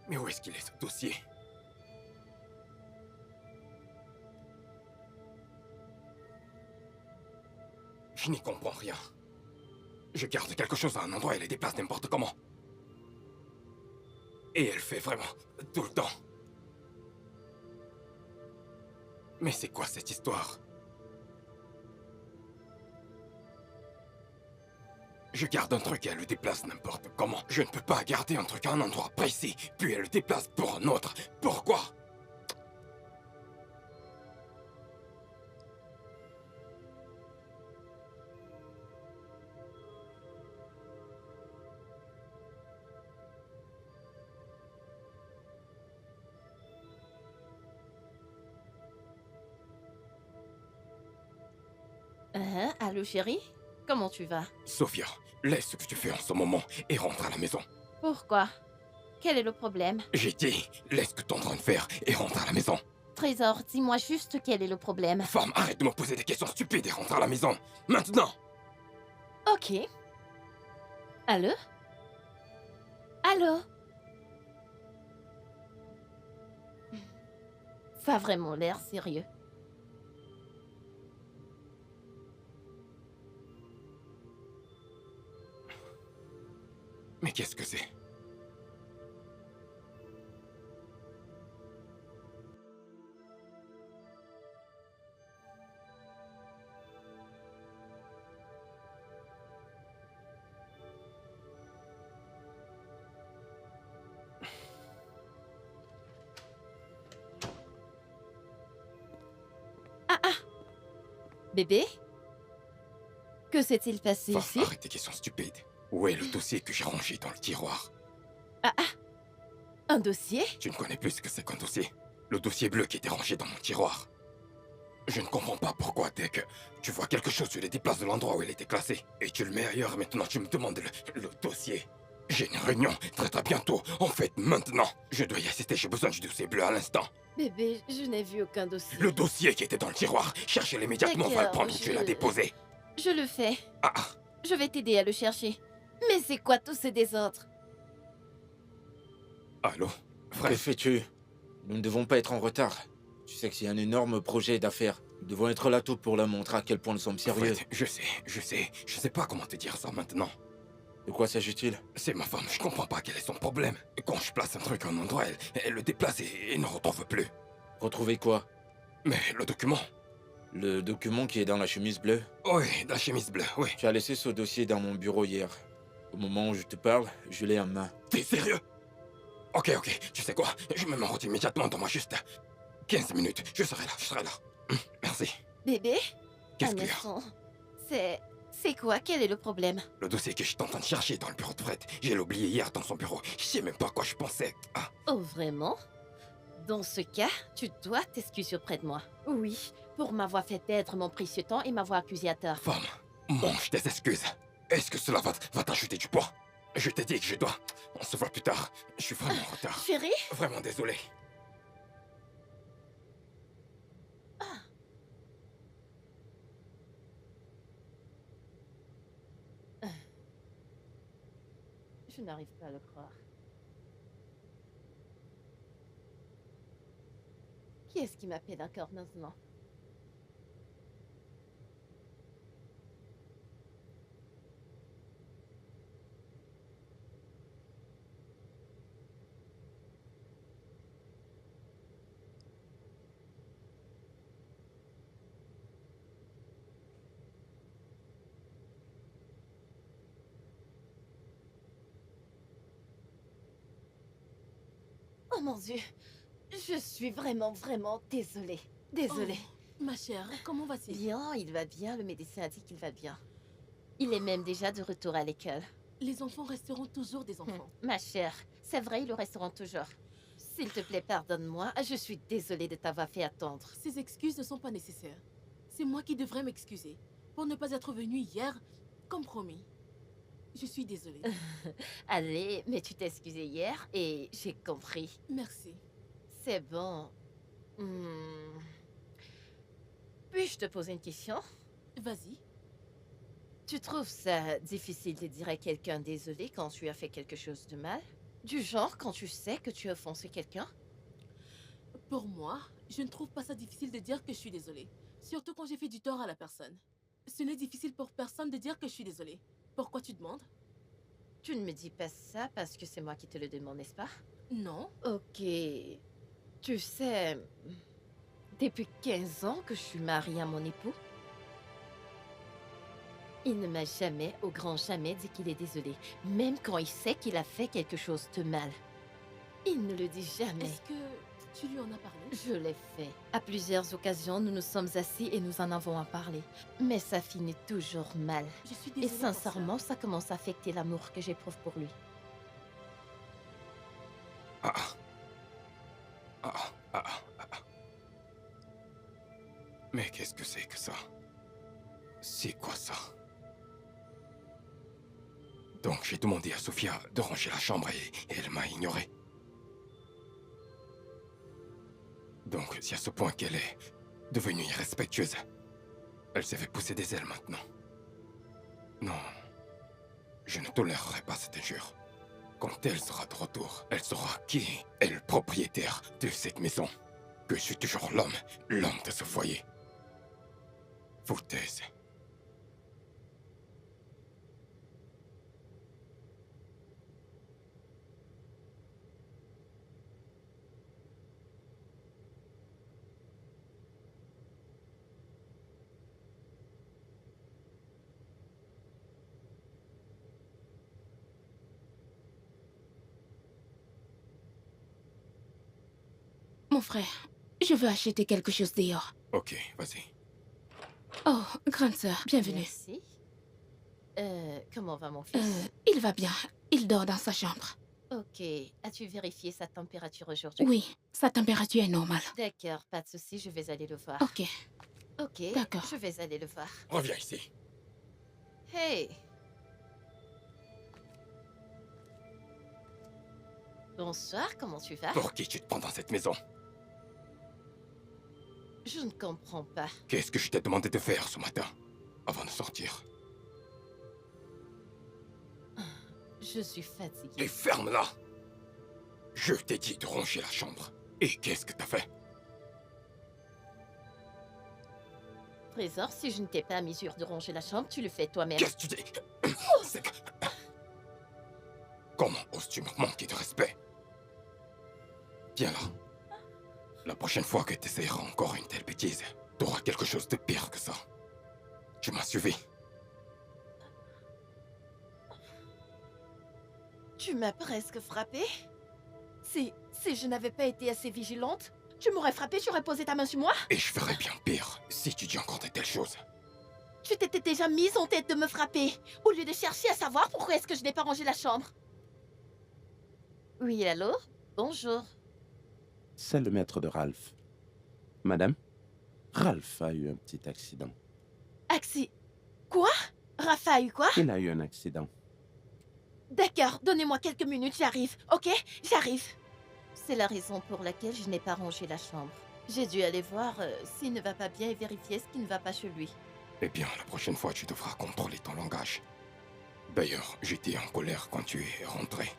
Mais où est-ce qu'il est, ce dossier? Je n'y comprends rien. Je garde quelque chose à un endroit et les déplace n'importe comment. Et elle fait vraiment tout le temps. Mais c'est quoi cette histoire? Je garde un truc et elle le déplace n'importe comment. Je ne peux pas garder un truc à un endroit précis, puis elle le déplace pour un autre. Pourquoi? Allô chérie? Comment tu vas? Sophia, laisse ce que tu fais en ce moment et rentre à la maison. Pourquoi? Quel est le problème? J'ai dit, laisse ce que t'es en train de faire et rentre à la maison. Trésor, dis-moi juste quel est le problème. Femme, arrête de me poser des questions stupides et rentre à la maison. Maintenant! Ok. Allô? Allô? Ça a vraiment l'air sérieux. Mais qu'est-ce que c'est? Bébé? Que s'est-il passé Femme, ici? arrête tes questions stupides. Où est le dossier que j'ai rangé dans le tiroir? Un dossier? Tu ne connais plus ce que c'est qu'un dossier. Le dossier bleu qui était rangé dans mon tiroir. Je ne comprends pas pourquoi dès que tu vois quelque chose, tu le déplaces de l'endroit où il était classé. Et tu le mets ailleurs, maintenant tu me demandes le dossier. J'ai une réunion très bientôt. En fait, maintenant. Je dois y assister, j'ai besoin du dossier bleu à l'instant. Bébé, je n'ai vu aucun dossier. Le dossier qui était dans le tiroir. Cherchez-le immédiatement, on va le D'accord, prendre où tu l'as déposé. Je le fais. Ah, ah. Je vais t'aider à le chercher. Mais c'est quoi tous ces désordres? Allô? Que Frère, fais-tu? Nous ne devons pas être en retard. Tu sais que c'est un énorme projet d'affaires. Nous devons être là tôt pour leur montrer à quel point nous sommes sérieux. Fred, je sais pas comment te dire ça maintenant. De quoi s'agit-il? C'est ma femme, je comprends pas quel est son problème. Quand je place un truc à un endroit, elle le déplace et ne retrouve plus. Retrouver quoi? Mais le document? Le document qui est dans la chemise bleue? Oui, la chemise bleue, oui. Tu as laissé ce dossier dans mon bureau hier. Au moment où je te parle, je l'ai en main. T'es sérieux? Ok, tu sais quoi? Je me mets en route immédiatement, donne-moi juste 15 minutes. Je serai là. Merci. Bébé? Qu'est-ce Un qu'il y a? instant. C'est quoi? Quel est le problème? Le dossier que j'étais en train de chercher dans le bureau de Fred, j'ai oublié hier dans son bureau. Je sais même pas à quoi je pensais. Ah, Oh, vraiment? Dans ce cas, tu dois t'excuser auprès de moi. Oui, pour m'avoir fait perdre mon précieux temps et m'avoir accusé à tort. femme, mange tes excuses. Est-ce que cela va t'ajouter du poids? Je t'ai dit que je dois. On se voit plus tard. Je suis vraiment en retard. Chérie? Vraiment désolé. Je n'arrive pas à le croire. Qui est-ce qui m'appelle encore maintenant? Oh mon Dieu! Je suis vraiment désolée. Désolée. Oh, ma chère, comment vas-tu? Bien, il va bien, le médecin a dit qu'il va bien. Il est même déjà de retour à l'école. Les enfants resteront toujours des enfants. Ma chère, c'est vrai, ils le resteront toujours. S'il te plaît, pardonne-moi, je suis désolée de t'avoir fait attendre. Ces excuses ne sont pas nécessaires. C'est moi qui devrais m'excuser pour ne pas être venue hier, comme promis. Je suis désolée. Allez, mais tu t'es excusée hier et j'ai compris. Merci. C'est bon. Hmm. Puis-je te poser une question? Vas-y. Tu trouves ça difficile de dire à quelqu'un désolé quand tu as fait quelque chose de mal? Du genre quand tu sais que tu as offensé quelqu'un? Pour moi, je ne trouve pas ça difficile de dire que je suis désolée. Surtout quand j'ai fait du tort à la personne. Ce n'est difficile pour personne de dire que je suis désolée. Pourquoi tu demandes? Tu ne me dis pas ça parce que c'est moi qui te le demande, n'est-ce pas? Non. Ok. Tu sais, depuis 15 ans que je suis mariée à mon époux, il ne m'a jamais, au grand jamais, dit qu'il est désolé. Même quand il sait qu'il a fait quelque chose de mal. Il ne le dit jamais. Est-ce que tu lui en as parlé? Je l'ai fait. À plusieurs occasions, nous nous sommes assis et nous en avons parlé. Mais ça finit toujours mal. Je suis Et désolée pour ça. sincèrement, ça commence à affecter l'amour que j'éprouve pour lui. Ah, ah, ah, ah, ah, ah. Mais qu'est-ce que c'est que ça? C'est quoi ça? Donc j'ai demandé à Sophia de ranger la chambre et elle m'a ignoré. Donc c'est à ce point qu'elle est devenue irrespectueuse. Elle s'est fait pousser des ailes maintenant. Non, je ne tolérerai pas cette injure. Quand elle sera de retour, elle saura qui est le propriétaire de cette maison. Que je suis toujours l'homme de ce foyer. Foutaise. Mon frère, je veux acheter quelque chose dehors. Ok, vas-y. Oh, grande sœur, bienvenue. Merci. Comment va mon fils? Il va bien. Il dort dans sa chambre. Ok. As-tu vérifié sa température aujourd'hui? Oui, sa température est normale. D'accord, pas de souci, je vais aller le voir. Ok. Ok, D'accord. je vais aller le voir. Reviens ici. Hey! Bonsoir, comment tu vas? Pour qui tu te prends dans cette maison? Je ne comprends pas. Qu'est-ce que je t'ai demandé de faire ce matin, avant de sortir? Je suis fatiguée. Et ferme-la! Je t'ai dit de ranger la chambre. Et qu'est-ce que t'as fait? Trésor, si je ne t'ai pas à mesure de ranger la chambre, tu le fais toi-même. Qu'est-ce que tu dis? C'est que... Comment oses-tu me manquer de respect? Viens là. La prochaine fois que tu essaieras encore une telle bêtise, t'auras quelque chose de pire que ça. Tu m'as suivi. Tu m'as presque frappée. Si je n'avais pas été assez vigilante, tu m'aurais frappée, tu aurais posé ta main sur moi. Et je ferai bien pire si tu dis encore de telles choses. Tu t'étais déjà mise en tête de me frapper, au lieu de chercher à savoir pourquoi est-ce que je n'ai pas rangé la chambre. Oui, allô? Bonjour. C'est le maître de Ralph. Madame, Ralph a eu un petit accident. Quoi? Rafa a eu quoi? Il a eu un accident. D'accord, donnez-moi quelques minutes, j'arrive, ok? J'arrive. C'est la raison pour laquelle je n'ai pas rangé la chambre. J'ai dû aller voir s'il ne va pas bien et vérifier ce qui ne va pas chez lui. Eh bien, la prochaine fois, tu devras contrôler ton langage. D'ailleurs, j'étais en colère quand tu es rentré.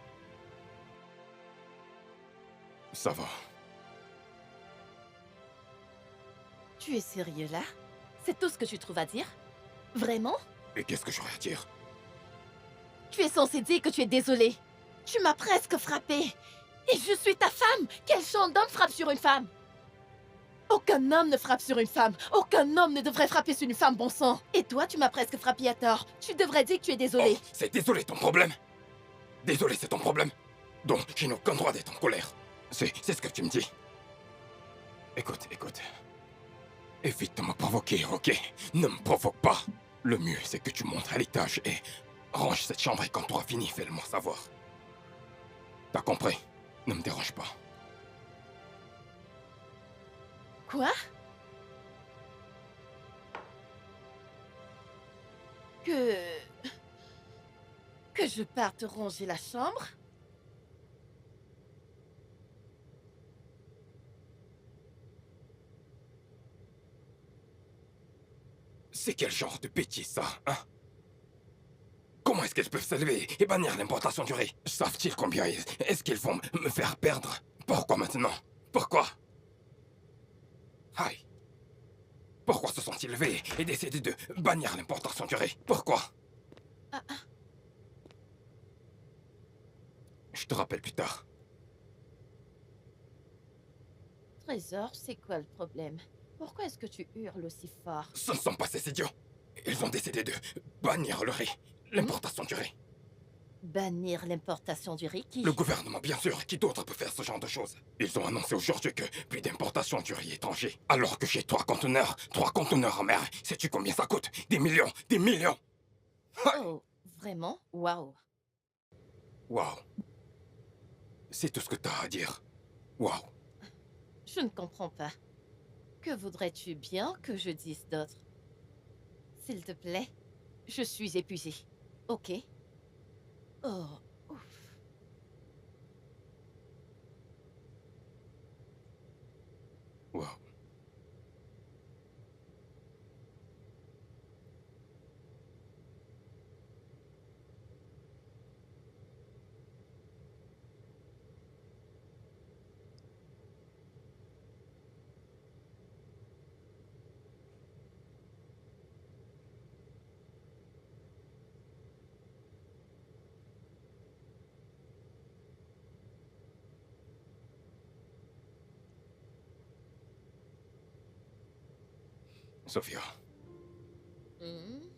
Ça va. Tu es sérieux là? C'est tout ce que tu trouves à dire? Vraiment? Et qu'est-ce que j'aurais à dire? Tu es censé dire que tu es désolé. Tu m'as presque frappé. Et je suis ta femme. Quel genre d'homme frappe sur une femme? Aucun homme ne frappe sur une femme. Aucun homme ne devrait frapper sur une femme, bon sang. Et toi, tu m'as presque frappé à tort. Tu devrais dire que tu es désolé. Oh, c'est désolé ton problème. Désolé, c'est ton problème. Donc, je n'ai aucun droit d'être en colère. C'est ce que tu me dis. Écoute. Évite de me provoquer, ok? Ne me provoque pas. Le mieux, c'est que tu montes à l'étage et range cette chambre et quand tu auras fini, fais-le-moi savoir. T'as compris? Ne me dérange pas. Quoi? Que je parte ranger la chambre? C'est quel genre de bêtise, ça, hein? Comment est-ce qu'elles peuvent s'élever et bannir l'importation du riz? Savent-ils combien est-ce qu'ils vont me faire perdre? Pourquoi maintenant? Pourquoi? Aïe. Pourquoi se sont-ils levés et décidé de bannir l'importation du riz? Pourquoi? Je te rappelle plus tard. Trésor, c'est quoi le problème? Pourquoi est-ce que tu hurles aussi fort? Ce ne sont pas ces idiots. Ils ont décidé de bannir le riz, l'importation du riz. Bannir l'importation du riz qui... Le gouvernement, bien sûr, qui d'autre peut faire ce genre de choses? Ils ont annoncé aujourd'hui que plus d'importation du riz étranger. Alors que j'ai 3 conteneurs en mer. Sais-tu combien ça coûte? Des millions, des millions! Oh, vraiment? Waouh. Waouh. C'est tout ce que t'as à dire. Waouh. Je ne comprends pas. Que voudrais-tu bien que je dise d'autre? S'il te plaît, je suis épuisée. Ok? Oh, ouf. Waouh. Sophia, Hmm?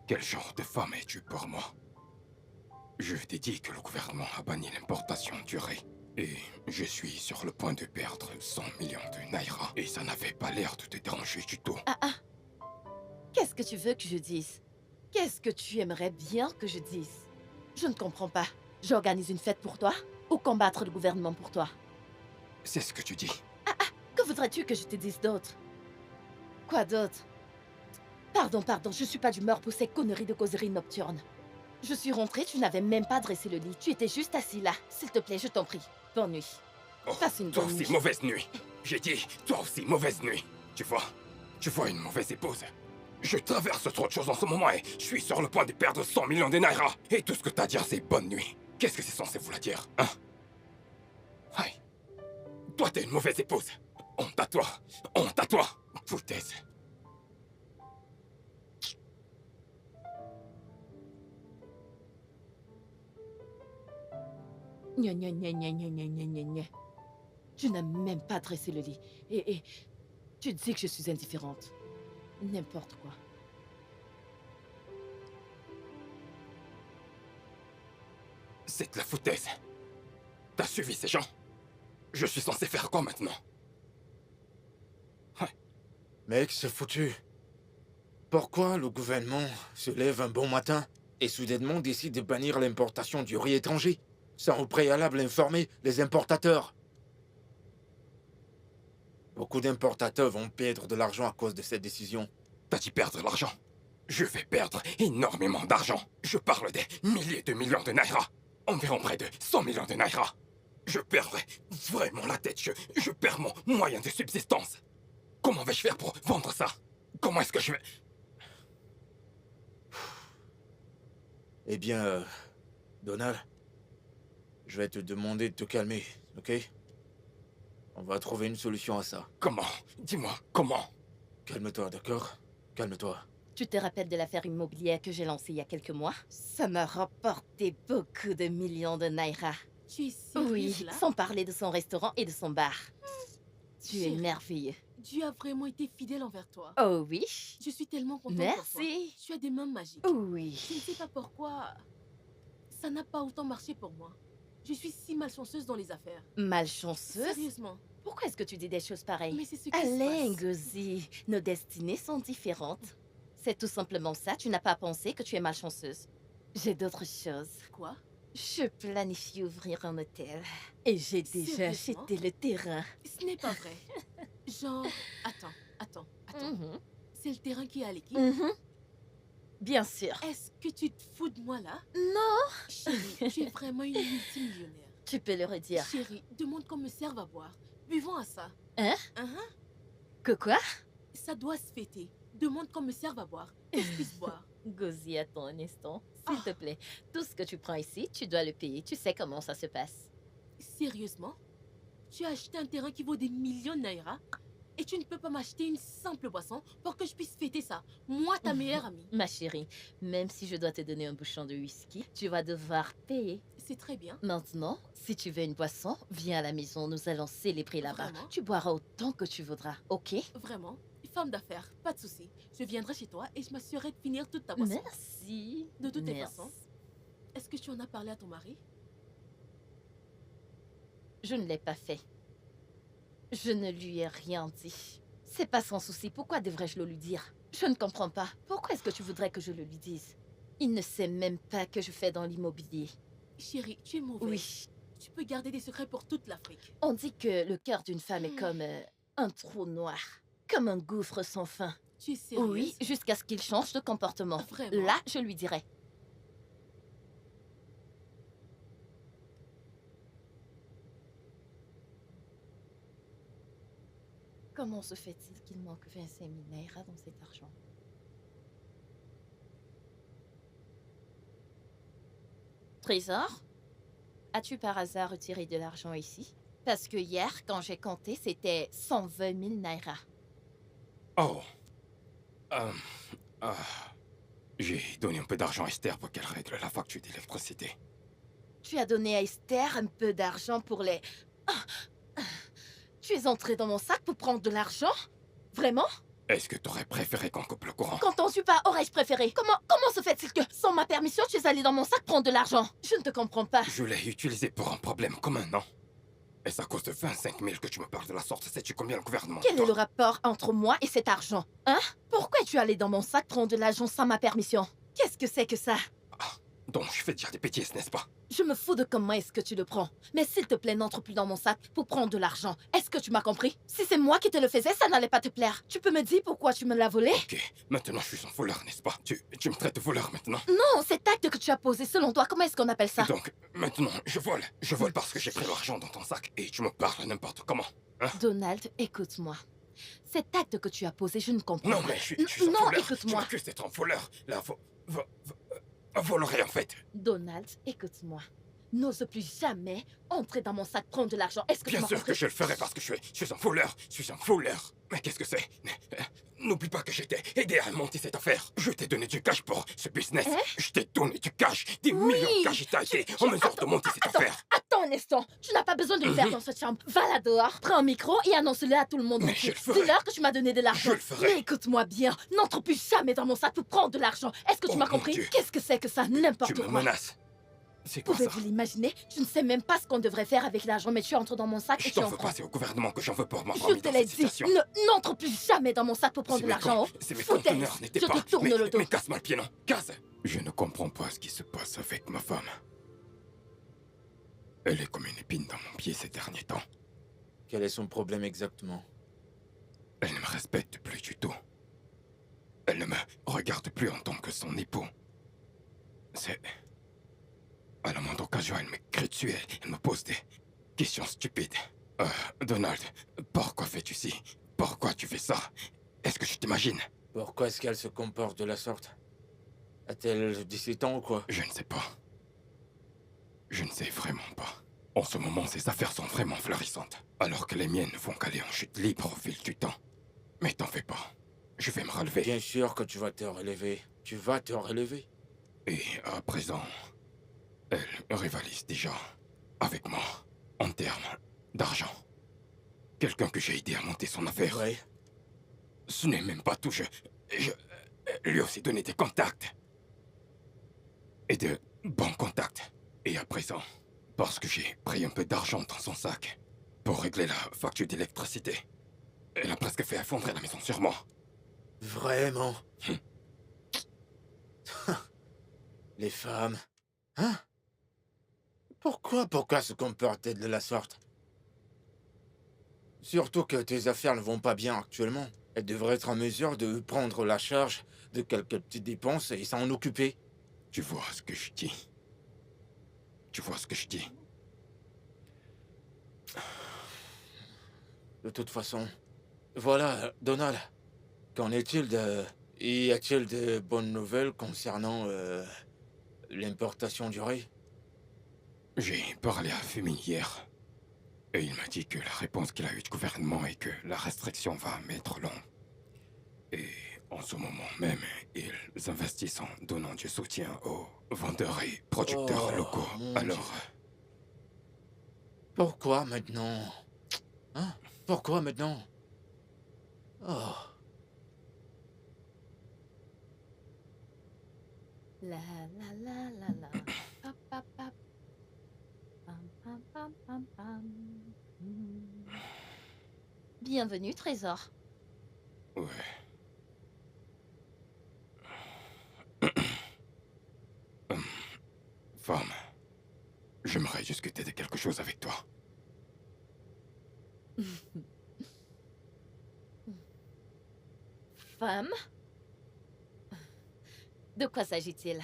quel genre de femme es-tu pour moi? Je t'ai dit que le gouvernement a banni l'importation du riz. Et je suis sur le point de perdre 100 millions de naira. Et ça n'avait pas l'air de te déranger du tout. Qu'est-ce que tu veux que je dise? Qu'est-ce que tu aimerais bien que je dise? Je ne comprends pas. J'organise une fête pour toi ou combattre le gouvernement pour toi? C'est ce que tu dis. Que voudrais-tu que je te dise d'autre? Quoi d'autre? Pardon, je suis pas d'humeur pour ces conneries de causerie nocturne. Je suis rentrée, tu n'avais même pas dressé le lit. Tu étais juste assis là. S'il te plaît, je t'en prie. Bonne nuit. Oh, Passe une toi bonne aussi, nuit. mauvaise nuit. J'ai dit, toi aussi, mauvaise nuit. Tu vois une mauvaise épouse. Je traverse trop de choses en ce moment et je suis sur le point de perdre 100 millions de naira. Et tout ce que t'as à dire, c'est bonne nuit. Qu'est-ce que c'est censé vouloir dire, hein? Aïe. Toi, t'es une mauvaise épouse. Honte à toi. Honte à toi. Foutaise. Gna gna gna gna gna gna gna gna gna. Tu n'as même pas dressé le lit. Et tu dis que je suis indifférente. N'importe quoi. C'est de la foutaise. T'as suivi ces gens? Je suis censé faire quoi maintenant? Mec, c'est foutu. Pourquoi le gouvernement se lève un bon matin et soudainement décide de bannir l'importation du riz étranger, sans au préalable informer les importateurs? Beaucoup d'importateurs vont perdre de l'argent à cause de cette décision. T'as dit perdre de l'argent? Je vais perdre énormément d'argent. Je parle des milliers de millions de naira. Environ près de 100 millions de naira. Je perdrai vraiment la tête. Je perds mon moyen de subsistance. Comment vais-je faire pour vendre ça? Comment est-ce que je vais... Eh bien, Donald, je vais te demander de te calmer, ok? On va trouver une solution à ça. Comment? Dis-moi, comment? Calme-toi, d'accord? Calme-toi. Tu te rappelles de l'affaire immobilière que j'ai lancée il y a quelques mois? Ça m'a rapporté beaucoup de millions de naira. Tu es sérieuse Oui, là? sans parler de son restaurant et de son bar. Tu es Chérie. merveilleux. Dieu a vraiment été fidèle envers toi. Oh oui? Je suis tellement contente pour toi. Merci. Tu as des mains magiques. Oui. Je ne sais pas pourquoi ça n'a pas autant marché pour moi. Je suis si malchanceuse dans les affaires. Malchanceuse? Sérieusement. Pourquoi est-ce que tu dis des choses pareilles? Mais c'est ce qui Alain, se passe. Gozi, nos destinées sont différentes. C'est tout simplement ça, tu n'as pas pensé que tu es malchanceuse. J'ai d'autres choses. Quoi? Je planifie ouvrir un hôtel. Et j'ai déjà Sérieusement? acheté le terrain. Ce n'est pas vrai. Genre, attends. Mhm. C'est le terrain qui est à l'équipe? Mhm. Bien sûr. Est-ce que tu te fous de moi là? Non. Chérie, tu es vraiment une multimillionnaire. Tu peux le redire. Chérie, demande qu'on me serve à boire. Buvons à ça. Hein? Uh-huh. Que quoi? Ça doit se fêter. Demande qu'on me serve à boire. Que je puisse boire. Gozi, attends un instant. S'il te plaît, tout ce que tu prends ici, tu dois le payer. Tu sais comment ça se passe. Sérieusement? Tu as acheté un terrain qui vaut des millions de naira et tu ne peux pas m'acheter une simple boisson pour que je puisse fêter ça. Moi, ta meilleure amie. Ma chérie, même si je dois te donner un bouchon de whisky, tu vas devoir payer. C'est très bien. Maintenant, si tu veux une boisson, viens à la maison, nous allons célébrer là-bas. Vraiment? Tu boiras autant que tu voudras, ok? Vraiment. Femme d'affaires, pas de souci. Je viendrai chez toi et je m'assurerai de finir toute ta boisson. Merci. De toutes les Merci. façons. Est-ce que tu en as parlé à ton mari? Je ne l'ai pas fait. Je ne lui ai rien dit. C'est pas son souci. Pourquoi devrais-je le lui dire? Je ne comprends pas. Pourquoi est-ce que tu voudrais que je le lui dise? Il ne sait même pas que je fais dans l'immobilier. Chérie, tu es mauvaise. Oui. Tu peux garder des secrets pour toute l'Afrique. On dit que le cœur d'une femme est comme un trou noir. Comme un gouffre sans fin. Tu es sérieuse? Oui, jusqu'à ce qu'il change de comportement. Vraiment? Là, je lui dirai. Comment se fait-il qu'il manque 25 000 naira dans cet argent? Trésor, as-tu par hasard retiré de l'argent ici? Parce que hier, quand j'ai compté, c'était 120 000 naira. Oh. Euh, ah. J'ai donné un peu d'argent à Esther pour qu'elle règle la facture d'électricité. Tu as donné à Esther un peu d'argent pour les... Ah, ah. Tu es entré dans mon sac pour prendre de l'argent? Vraiment? Est-ce que t'aurais préféré qu'on coupe le courant? Qu'entends-tu pas? Aurais-je préféré? Comment se fait-il que, sans ma permission, tu es allé dans mon sac prendre de l'argent? Je ne te comprends pas. Je l'ai utilisé pour un problème commun, non? Est-ce à cause de 25 000 que tu me parles de la sorte? Sais-tu combien le gouvernement... Quel est le rapport entre moi et cet argent? Hein? Pourquoi es-tu allé dans mon sac prendre de l'argent sans ma permission? Qu'est-ce que c'est que ça? Donc je fais dire des bêtises, n'est-ce pas? Je me fous de comment est-ce que tu le prends. Mais s'il te plaît, n'entre plus dans mon sac pour prendre de l'argent. Est-ce que tu m'as compris? Si c'est moi qui te le faisais, ça n'allait pas te plaire. Tu peux me dire pourquoi tu me l'as volé? Ok, maintenant je suis un voleur, n'est-ce pas? Tu me traites de voleur maintenant? Non, cet acte que tu as posé, selon toi, comment est-ce qu'on appelle ça? Donc, maintenant, je vole. Je vole parce que j'ai pris l'argent dans ton sac et tu me parles n'importe comment. Hein? Donald, écoute-moi. Cet acte que tu as posé, je ne comprends Non, pas. mais je suis un Non, voleur. écoute-moi. Tu m'accuses d'être un voleur. La volerie, en fait. Donald, écoute-moi. N'ose plus jamais entrer dans mon sac prendre de l'argent. Est-ce que tu Bien m'as sûr compris? que je le ferai parce que je suis un voleur. Je suis un voleur. Mais qu'est-ce que c'est? N'oublie pas que j'ai été aidé à monter cette affaire. Je t'ai donné du cash pour ce business. Hein? Je t'ai donné du cash. Des Oui. millions de cash. T'as été en mesure de monter cette affaire. Attends un instant. Tu n'as pas besoin de le faire dans cette chambre. Va là dehors, prends un micro et annonce-le à tout le monde Mais entier. je le ferai. Dis-leur que tu m'as donné de l'argent. Je le ferai. Mais écoute-moi bien. N'entre plus jamais dans mon sac pour prendre de l'argent. Est-ce que tu Oh, m'as mon compris? Dieu. Qu'est-ce que c'est que ça? N'importe Tu me quoi. menaces. C'est quoi ça? Pouvez-vous l'imaginer? Je ne sais même pas ce qu'on devrait faire avec l'argent, mais tu entres dans mon sac et Je tu t'en en veux prends. pas, c'est au gouvernement que j'en veux pour m'avoir Je mis te dans l'ai cette dit, situation. n'entre plus jamais dans mon sac pour prendre de l'argent. C'est mes Foutaise. conteneurs n'étaient Je pas... te tourne le dos. Mais casse-moi le pied, non. Casse. Je ne comprends pas ce qui se passe avec ma femme. Elle est comme une épine dans mon pied ces derniers temps. Quel est son problème exactement? Elle ne me respecte plus du tout. Elle ne me regarde plus en tant que son époux. C'est... À la moindre occasion, elle me crie dessus, elle me pose des questions stupides. Donald, pourquoi fais-tu ci? Pourquoi tu fais ça? Est-ce que tu t'imagines? Pourquoi est-ce qu'elle se comporte de la sorte? A-t-elle 17 ans ou quoi? Je ne sais pas. Je ne sais vraiment pas. En ce moment, ses affaires sont vraiment florissantes, alors que les miennes ne vont qu'aller en chute libre au fil du temps. Mais t'en fais pas. Je vais me relever. Bien sûr que tu vas te relever. Tu vas te relever. Et à présent, elle rivalise déjà avec moi en termes d'argent. Quelqu'un que j'ai aidé à monter son affaire. Ouais. Ce n'est même pas tout. Je lui ai aussi donné des contacts. Et de bons contacts. Et à présent, parce que j'ai pris un peu d'argent dans son sac pour régler la facture d'électricité, elle a presque fait effondrer la maison sur moi. Vraiment? Les femmes. Hein? Pourquoi se comporter de la sorte? Surtout que tes affaires ne vont pas bien actuellement. Elle devrait être en mesure de prendre la charge de quelques petites dépenses et s'en occuper. Tu vois ce que je dis? Tu vois ce que je dis? De toute façon, voilà, Donald. Qu'en est-il de... Y a-t-il de bonnes nouvelles concernant l'importation du riz? J'ai parlé à Fumi hier. Et il m'a dit que la réponse qu'il a eue du gouvernement est que la restriction va mettre long. Et en ce moment même, ils investissent en donnant du soutien aux vendeurs et producteurs Oh, locaux. mon Alors, Pourquoi maintenant? Hein? Pourquoi maintenant? Oh. La la la la la. Pap, pap, pap. Pam, pam, pam, pam, pam. Hmm. Bienvenue, Trésor. ouais. Femme, j'aimerais discuter de quelque chose avec toi. Femme? De quoi s'agit-il?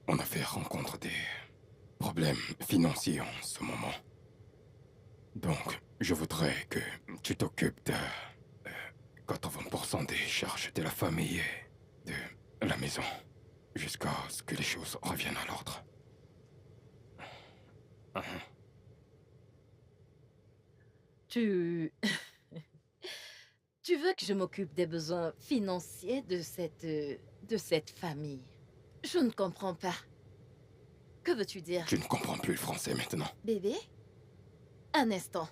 On a fait rencontre des problèmes financiers en ce moment. Donc, je voudrais que tu t'occupes de 80% des charges de la famille et de la maison, jusqu'à ce que les choses reviennent à l'ordre. Tu... Tu veux que je m'occupe des besoins financiers de cette famille? Je ne comprends pas. Que veux-tu dire? Tu ne comprends plus le français maintenant. Bébé? Un instant.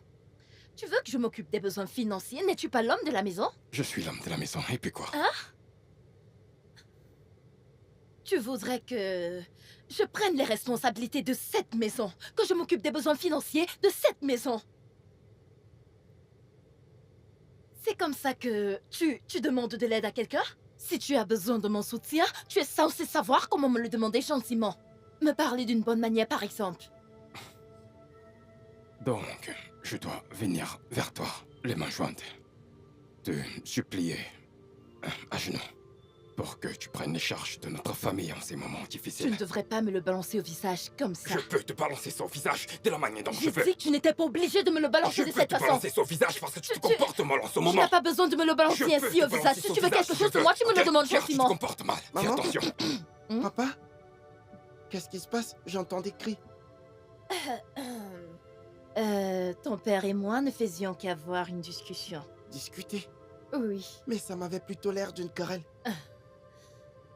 Tu veux que je m'occupe des besoins financiers? N'es-tu pas l'homme de la maison? Je suis l'homme de la maison, et puis quoi? Tu voudrais que je prenne les responsabilités de cette maison, que je m'occupe des besoins financiers de cette maison. C'est comme ça que tu demandes de l'aide à quelqu'un? Si tu as besoin de mon soutien, tu es censé savoir comment me le demander gentiment. Me parler d'une bonne manière, par exemple. Donc, je dois venir vers toi, les mains jointes, te supplier, à genoux, pour que tu prennes les charges de notre famille en ces moments Tu difficiles. ne devrais pas me le balancer au visage comme ça. Je peux te balancer ça au visage de la manière dont je J'ai veux. dit que tu n'étais pas obligé de me le Je balancer de peux cette te façon. balancer ça au visage parce que tu te comportes mal en ce Tu moment. n'as pas besoin de me le balancer Je peux ainsi te au visage. balancer Si ça tu au veux visage, quelque je chose de veux. moi, tu me le Ok, demandes car tu te gentiment. comportes mal. Fais Maman attention. Papa? Qu'est-ce qui se passe? J'entends des cris. Ton père et moi ne faisions qu'avoir une discussion. Discuter. Oui. Mais ça m'avait plutôt l'air d'une querelle.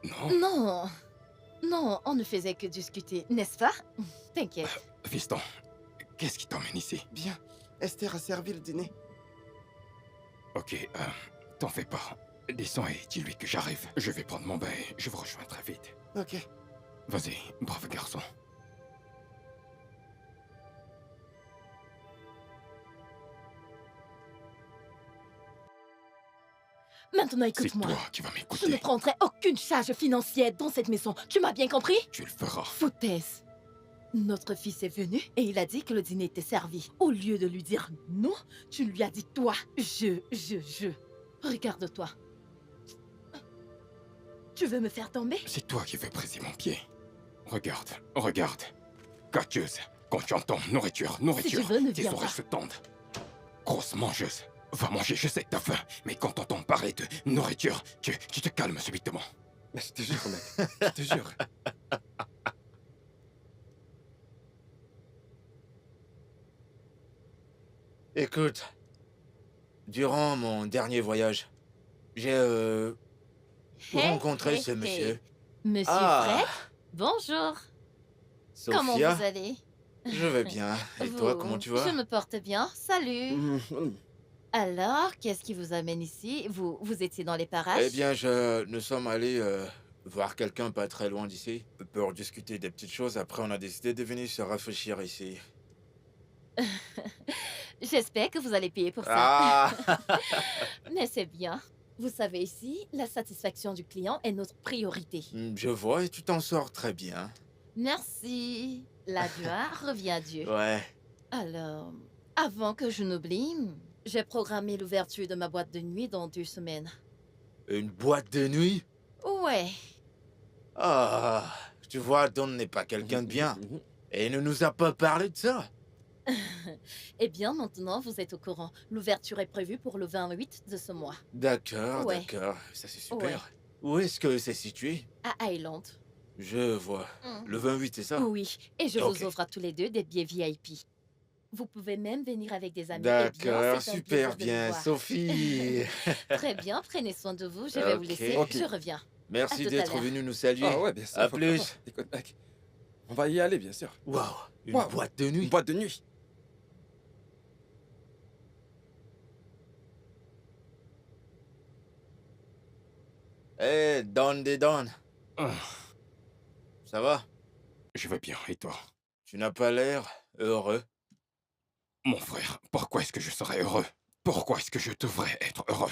Non, Non. Non, on ne faisait que discuter, n'est-ce pas? T'inquiète. fiston, qu'est-ce qui t'emmène ici? Bien. Esther a servi le dîner. Ok, t'en fais pas. Descends et dis-lui que j'arrive. Je vais prendre mon bain et je vous rejoins très vite. Ok. Vas-y, brave garçon. Maintenant, C'est écoute-moi. toi qui vas Je ne m'écouter. prendrai aucune charge financière dans cette maison. Tu m'as bien compris? Tu le feras. Foutaise. Notre fils est venu et il a dit que le dîner était servi. Au lieu de lui dire non, tu lui as dit toi. Je. Regarde-toi. Tu veux me faire tomber? C'est toi qui veux briser mon pied. Regarde, regarde. Catcheuse, quand tu entends nourriture, nourriture, veux, ne tes viens oreilles pas. se tendent. Grosse mangeuse. Va manger, je sais que t'as faim. Mais quand t'entends parler de nourriture, tu te calmes subitement. Mais je te jure, mec. Je te jure. Écoute, durant mon dernier voyage, j'ai rencontré ce monsieur. Monsieur Ah. Fred? Bonjour. Comment Sophia, vous allez? je vais bien. Et toi, comment tu vas? Je me porte bien. Salut. Mhm. Alors, qu'est-ce qui vous amène ici? Vous étiez dans les parages? Eh bien, nous sommes allés voir quelqu'un pas très loin d'ici pour discuter des petites choses. Après, on a décidé de venir se rafraîchir ici. J'espère que vous allez payer pour ça. Ah. Mais c'est bien. Vous savez ici, la satisfaction du client est notre priorité. Je vois et tu t'en sors très bien. Merci. La gloire revient à Dieu. Ouais. Alors, avant que je n'oublie, j'ai programmé l'ouverture de ma boîte de nuit dans 2 semaines. Une boîte de nuit? Ouais. Ah, tu vois, Don n'est pas quelqu'un de bien. Et il ne nous a pas parlé de ça. Eh bien, maintenant, vous êtes au courant. L'ouverture est prévue pour le 28 de ce mois, D'accord, Ouais. d'accord. Ça, c'est super. Ouais. Où est-ce que c'est situé? à Highland. Je vois. Le 28, c'est ça? Oui, et je Ok. vous offre à tous les deux des billets VIP. Vous pouvez même venir avec des amis. Eh bien, D'accord, c'est un super plaisir de vous bien, voir. Sophie. Très bien, prenez soin de vous. Je vais vous Ok. laisser. Ok. Je reviens. Merci tout à d'être l'heure. venu nous saluer. Ah ouais, bien sûr. À faut plus. pas- Écoute, mec, on va y aller, bien sûr. Waouh, une Waouh. boîte de Une nuit. boîte de nuit. Eh, Don des Don. Ah, Ça va? je vais bien, et toi? Tu n'as pas l'air heureux. Mon frère, pourquoi est-ce que je serais heureux? Pourquoi est-ce que je devrais être heureux?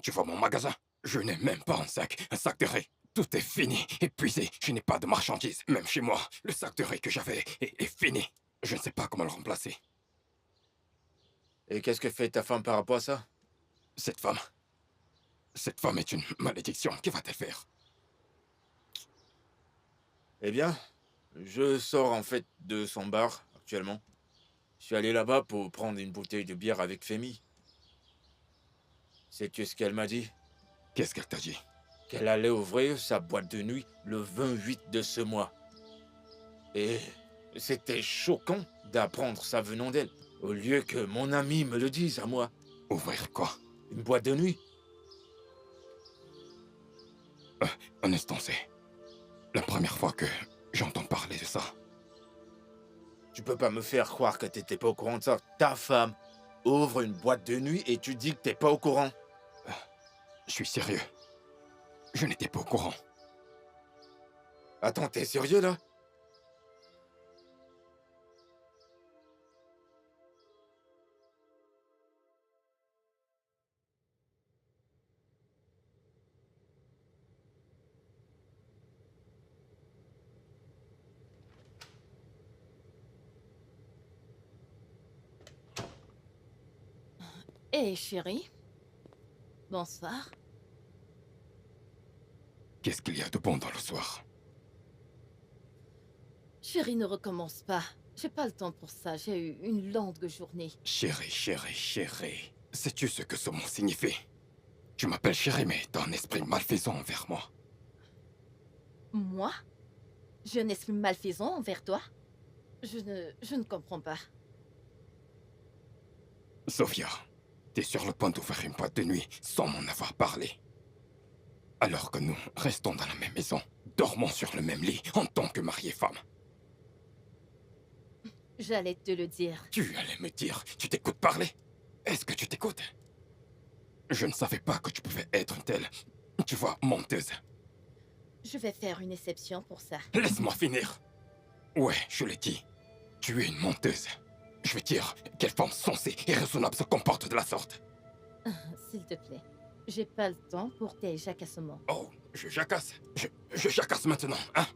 Tu vois mon magasin? Je n'ai même pas un sac de riz. Tout est fini, épuisé. Je n'ai pas de marchandises. Même chez moi, le sac de riz que j'avais est fini. Je ne sais pas comment le remplacer. Et qu'est-ce que fait ta femme par rapport à ça? Cette femme. Cette femme est une malédiction. Que va-t-elle faire? Eh bien, je sors en fait de son bar actuellement. Je suis allé là-bas pour prendre une bouteille de bière avec Femi. Sais-tu ce qu'elle m'a dit? Qu'est-ce qu'elle t'a dit? Qu'elle allait ouvrir sa boîte de nuit le 28 de ce mois. Et c'était choquant d'apprendre ça venant d'elle, au lieu que mon ami me le dise à moi. Ouvrir quoi? Une boîte de nuit? Un instant, c'est la première fois que j'entends parler de ça. Tu peux pas me faire croire que t'étais pas au courant de ça. Ta femme ouvre une boîte de nuit et tu dis que t'es pas au courant. Je suis sérieux. Je n'étais pas au courant. Attends, t'es sérieux là? Hé, chérie. Bonsoir. Qu'est-ce qu'il y a de bon dans le soir? Chérie, ne recommence pas. J'ai pas le temps pour ça. J'ai eu une longue journée. Chérie, chérie, chérie. Sais-tu ce que ce mot signifie? Tu m'appelles chérie, mais t'as un esprit malfaisant envers moi. Moi? J'ai un esprit malfaisant envers toi? Je ne comprends pas. Sophia, t'es sur le point d'ouvrir une boîte de nuit sans m'en avoir parlé. Alors que nous restons dans la même maison, dormons sur le même lit en tant que mari et femme. J'allais te le dire. Tu allais me dire, tu t'écoutes parler? Est-ce que tu t'écoutes? Je ne savais pas que tu pouvais être une telle, tu vois, menteuse. Je vais faire une exception pour ça. Laisse-moi finir. Ouais, je l'ai dit. Tu es une menteuse. Je veux dire, quelle femme sensée et raisonnable se comporte de la sorte? S'il te plaît. J'ai pas le temps pour tes jacassements. Oh, je jacasse. Je jacasse maintenant, hein?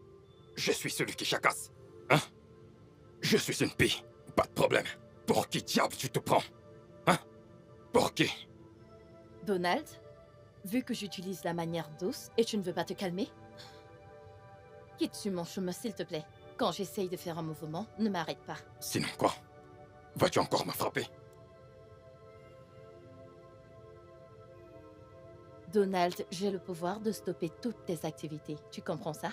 Je suis celui qui jacasse, hein? Je suis une pie. Pas de problème. Pour qui diable tu te prends? Hein? Pour qui? Donald, vu que j'utilise la manière douce et tu ne veux pas te calmer, quitte sur mon chemin, s'il te plaît. Quand j'essaye de faire un mouvement, ne m'arrête pas. Sinon quoi? Vas-tu encore me frapper? Donald, j'ai le pouvoir de stopper toutes tes activités. Tu comprends ça?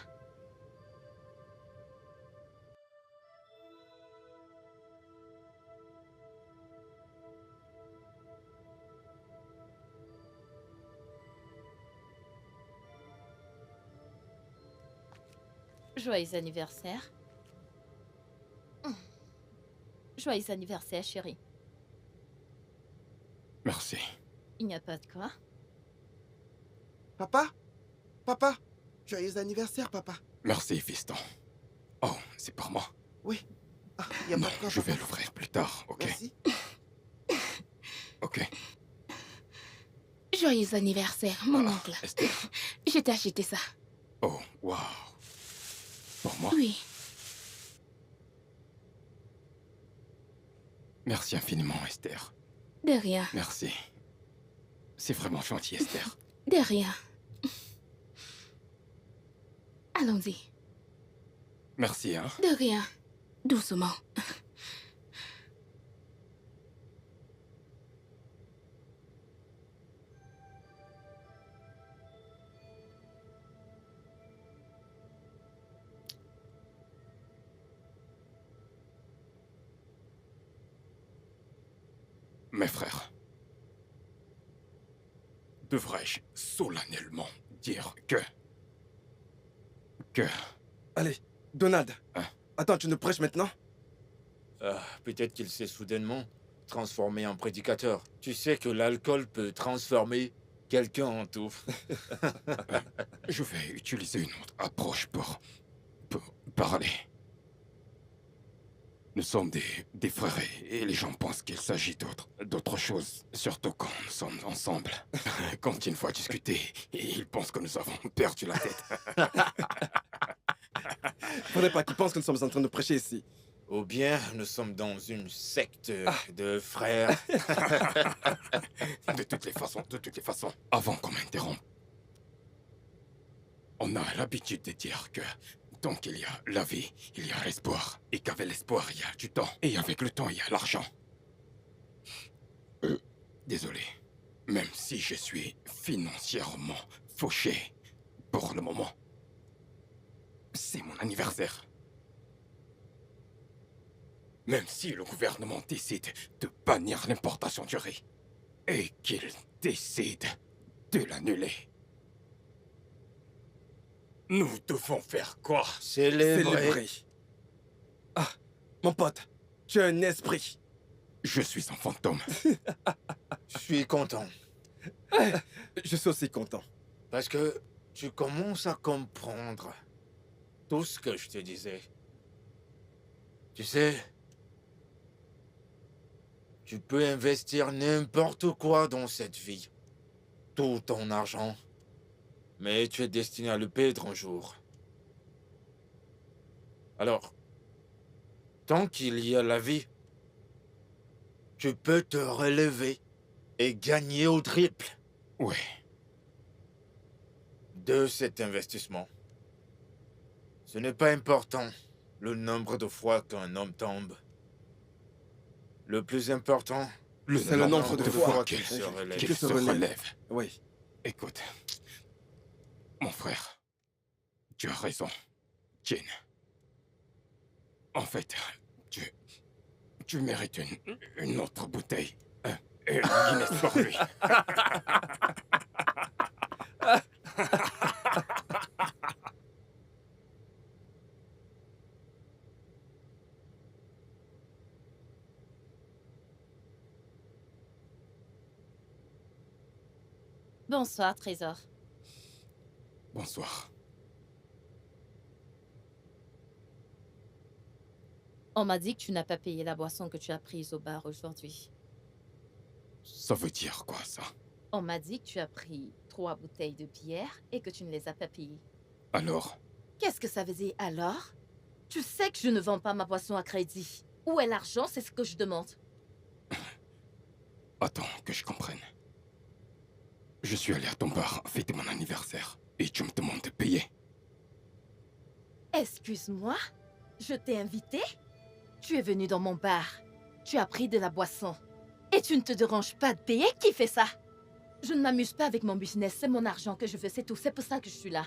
Joyeux anniversaire. Joyeux anniversaire, chérie. Merci. Il n'y a pas de quoi. Papa? Papa? Joyeux anniversaire, papa. Merci, fiston. Oh, c'est pour moi. Oui. Ah, y a Non, pas de quoi, je vais papa. l'ouvrir plus tard, ok? Merci. Ok. Joyeux anniversaire, mon Ah, oncle. Esther. Je t'ai acheté ça. Oh, waouh. Pour moi? Oui. Merci infiniment, Esther. De rien. Merci. C'est vraiment gentil, Esther. De rien. Allons-y. Merci, hein? De rien. Doucement. Mes frères, devrais-je solennellement dire que... Allez, Donald. Hein? Attends, tu nous prêches maintenant? Peut-être qu'il s'est soudainement transformé en prédicateur. Tu sais que l'alcool peut transformer quelqu'un en tout. Je vais utiliser une autre approche pour parler. Nous sommes des frères et les gens pensent qu'il s'agit d'autre chose, surtout quand nous sommes ensemble. Quand une fois discuté, ils pensent que nous avons perdu la tête. Faudrait pas qu'ils pensent que nous sommes en train de prêcher ici. Ou bien nous sommes dans une secte de frères. De toutes les façons, avant qu'on m'interrompe, on a l'habitude de dire que tant qu'il y a la vie, il y a l'espoir. Et qu'avec l'espoir, il y a du temps. Et avec le temps, il y a l'argent. Désolé. Même si je suis financièrement fauché pour le moment, c'est mon anniversaire. Même si le gouvernement décide de bannir l'importation du riz et qu'il décide de l'annuler, nous devons faire quoi? Célébrer. Ah, mon pote, tu as un esprit. Je suis un fantôme. Je suis content. Je suis aussi content. Parce que tu commences à comprendre tout ce que je te disais. Tu sais, tu peux investir n'importe quoi dans cette vie. Tout ton argent. Mais tu es destiné à le perdre un jour. Alors, tant qu'il y a la vie, tu peux te relever et gagner au triple Oui, de cet investissement. Ce n'est pas important le nombre de fois qu'un homme tombe. Le plus important, C'est le nombre de fois qu'il se relève. qu'il se relève. Oui. Écoute, mon frère, tu as raison, Jin. En fait, tu mérites une autre bouteille. Une Guinness pour lui. Bonsoir, Trésor. Bonsoir. On m'a dit que tu n'as pas payé la boisson que tu as prise au bar aujourd'hui. Ça veut dire quoi, ça? On m'a dit que tu as pris 3 bouteilles de bière et que tu ne les as pas payées. Alors, Qu'est-ce que ça veut dire alors? Tu sais que je ne vends pas ma boisson à crédit. Où est l'argent, c'est ce que je demande. attends que je comprenne. Je suis allé à ton bar fêter mon anniversaire et tu me demandes de payer. Excuse-moi, je t'ai invité? Tu es venu dans mon bar. Tu as pris de la boisson. Et tu ne te déranges pas de payer? Qui fait ça? Je ne m'amuse pas avec mon business, c'est mon argent que je veux, c'est tout. C'est pour ça que je suis là.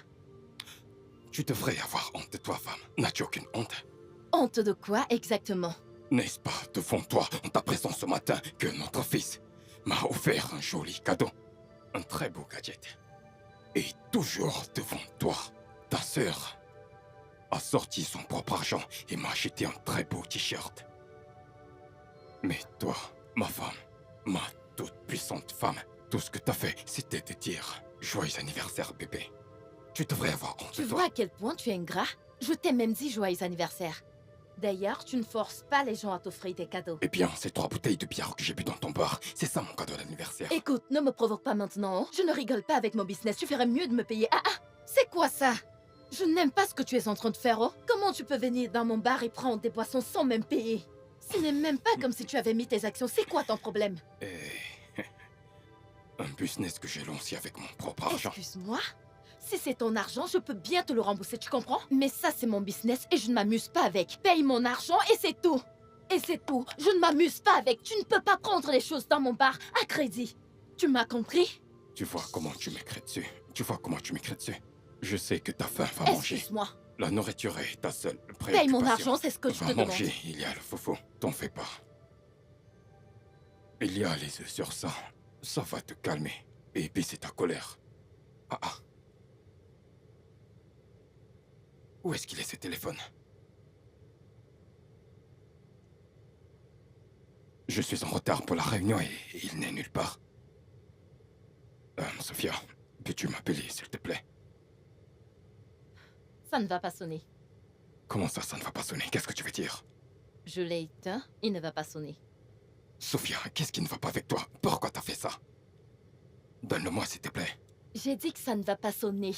Tu devrais avoir honte de toi, femme. N'as-tu aucune honte? Honte de quoi exactement? N'est-ce pas devant toi, en ta présence ce matin, que notre fils m'a offert un joli cadeau? Un très beau gadget. Et toujours devant toi, ta sœur a sorti son propre argent et m'a acheté un très beau t-shirt. Mais toi, ma femme, ma toute puissante femme, tout ce que t'as fait, c'était de dire « Joyeux anniversaire, bébé ». Tu devrais avoir honte Tu de vois toi. à quel point tu es ingrat? Je t'ai même dit joyeux anniversaire. D'ailleurs, tu ne forces pas les gens à t'offrir des cadeaux. Eh bien, ces 3 bouteilles de bière que j'ai bu dans ton bar, c'est ça mon cadeau d'anniversaire. Écoute, ne me provoque pas maintenant. Je ne rigole pas avec mon business. Tu ferais mieux de me payer. Ah, c'est quoi ça? Je n'aime pas ce que tu es en train de faire, oh. Comment tu peux venir dans mon bar et prendre des boissons sans même payer? Ce n'est même pas comme si tu avais mis tes actions. C'est quoi ton problème? Un business que j'ai lancé avec mon propre argent. Excuse-moi? Si c'est ton argent, je peux bien te le rembourser, tu comprends? Mais ça, c'est mon business et je ne m'amuse pas avec. Paye mon argent et c'est tout. Et c'est tout. Je ne m'amuse pas avec. Tu ne peux pas prendre les choses dans mon bar à crédit. Tu m'as compris? Tu vois comment tu m'écris dessus. Tu vois comment tu m'écris dessus. Je sais que ta faim va manger. Excuse-moi. La nourriture est ta seule préoccupation. Paye mon argent, c'est ce que je te Va demande. manger, il y a le foufou. T'en fais pas. Il y a les œufs sur ça. Ça va te calmer. Et puis c'est ta colère. Ah ah. Où est-ce qu'il est ce téléphone? Je suis en retard pour la réunion et il n'est nulle part. Sophia, peux-tu m'appeler, s'il te plaît? Ça ne va pas sonner. Comment ça ne va pas sonner? Qu'est-ce que tu veux dire? Je l'ai éteint, il ne va pas sonner. Sophia, qu'est-ce qui ne va pas avec toi? Pourquoi t'as fait ça? Donne-le-moi, s'il te plaît. J'ai dit que ça ne va pas sonner.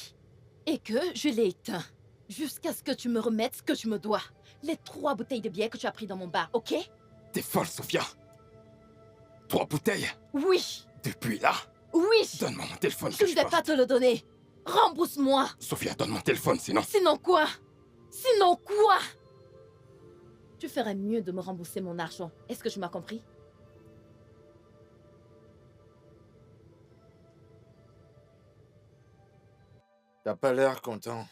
Et que je l'ai éteint. Jusqu'à ce que tu me remettes ce que tu me dois. Les 3 bouteilles de bière que tu as pris dans mon bar, ok? T'es folle, Sophia. 3 bouteilles? Oui! Depuis là? Oui! Donne-moi mon téléphone Je que ne je vais parte. pas te le donner. Rembourse-moi. Sophia, donne mon téléphone, sinon... Sinon quoi? Sinon quoi? Tu ferais mieux de me rembourser mon argent. Est-ce que tu m'as compris? T'as pas l'air content.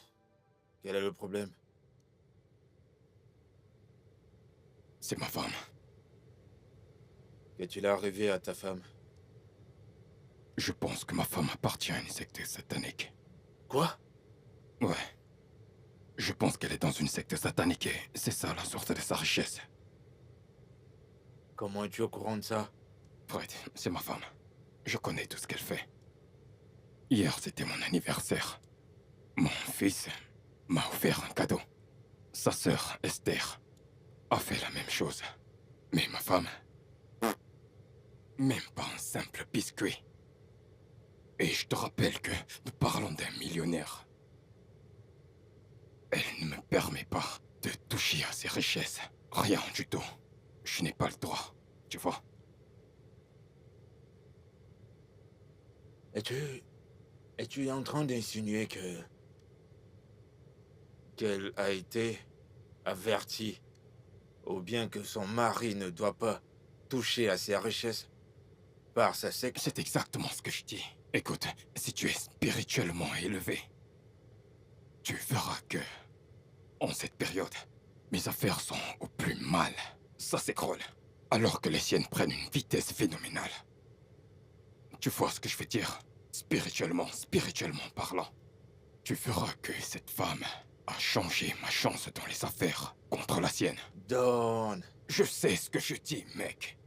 Quel est le problème? C'est ma femme. Qu'est-il arrivé à ta femme? Je pense que ma femme appartient à une secte satanique. Quoi? Ouais. Je pense qu'elle est dans une secte satanique et c'est ça la source de sa richesse. Comment es-tu au courant de ça? Fred, c'est ma femme. Je connais tout ce qu'elle fait. Hier, c'était mon anniversaire. Mon fils m'a offert un cadeau. Sa sœur, Esther, a fait la même chose. Mais ma femme... Même pas un simple biscuit. Et je te rappelle que nous parlons d'un millionnaire. Elle ne me permet pas de toucher à ses richesses. Rien du tout. Je n'ai pas le droit, tu vois. Es-tu en train d'insinuer qu'elle a été avertie, ou bien que son mari ne doit pas toucher à ses richesses par sa secte? C'est exactement ce que je dis. Écoute, si tu es spirituellement élevé, tu verras que, en cette période, mes affaires sont au plus mal. Ça s'écroule, alors que les siennes prennent une vitesse phénoménale. Tu vois ce que je veux dire? Spirituellement parlant. Tu verras que cette femme a changé ma chance dans les affaires contre la sienne. Don, Je sais ce que je dis, mec.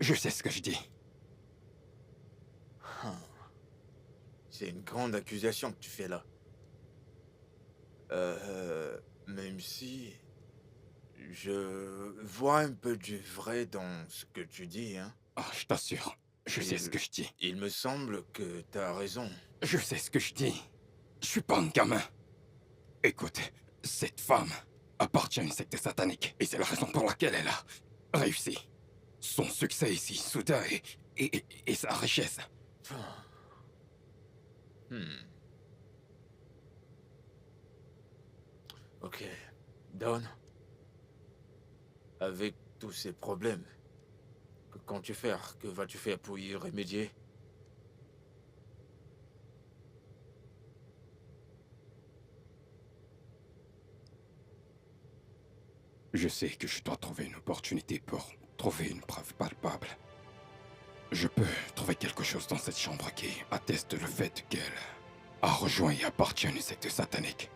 Je sais ce que je dis. c'est une grande accusation que tu fais là. Même si je vois un peu du vrai dans ce que tu dis, hein. Ah, je t'assure, je sais ce que je dis. Il me semble que t'as raison. Je sais ce que je dis. Je suis pas un gamin. Écoute, cette femme appartient à une secte satanique. Et c'est la raison pour laquelle elle a réussi. Son succès ici, soudain, et sa richesse. Ok. Don, avec tous ces problèmes, que comptes-tu faire? Que vas-tu faire pour y remédier? Je sais que je dois trouver une opportunité pour trouver une preuve palpable. Je peux trouver quelque chose dans cette chambre qui atteste le fait qu'elle a rejoint et appartient à une secte satanique.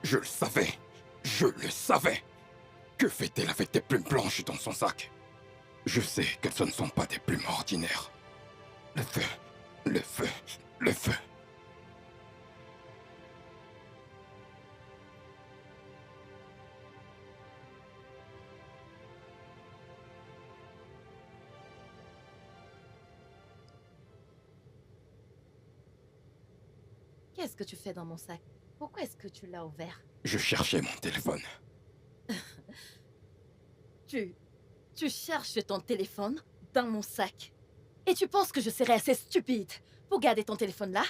Je le savais. Je le savais. Que fait-elle avec tes plumes blanches dans son sac? Je sais que ce ne sont pas des plumes ordinaires. Le feu. Le feu. Le feu. Qu'est-ce que tu fais dans mon sac? Pourquoi est-ce que tu l'as ouvert? Je cherchais mon téléphone. Tu cherches ton téléphone dans mon sac. Et tu penses que je serais assez stupide pour garder ton téléphone là?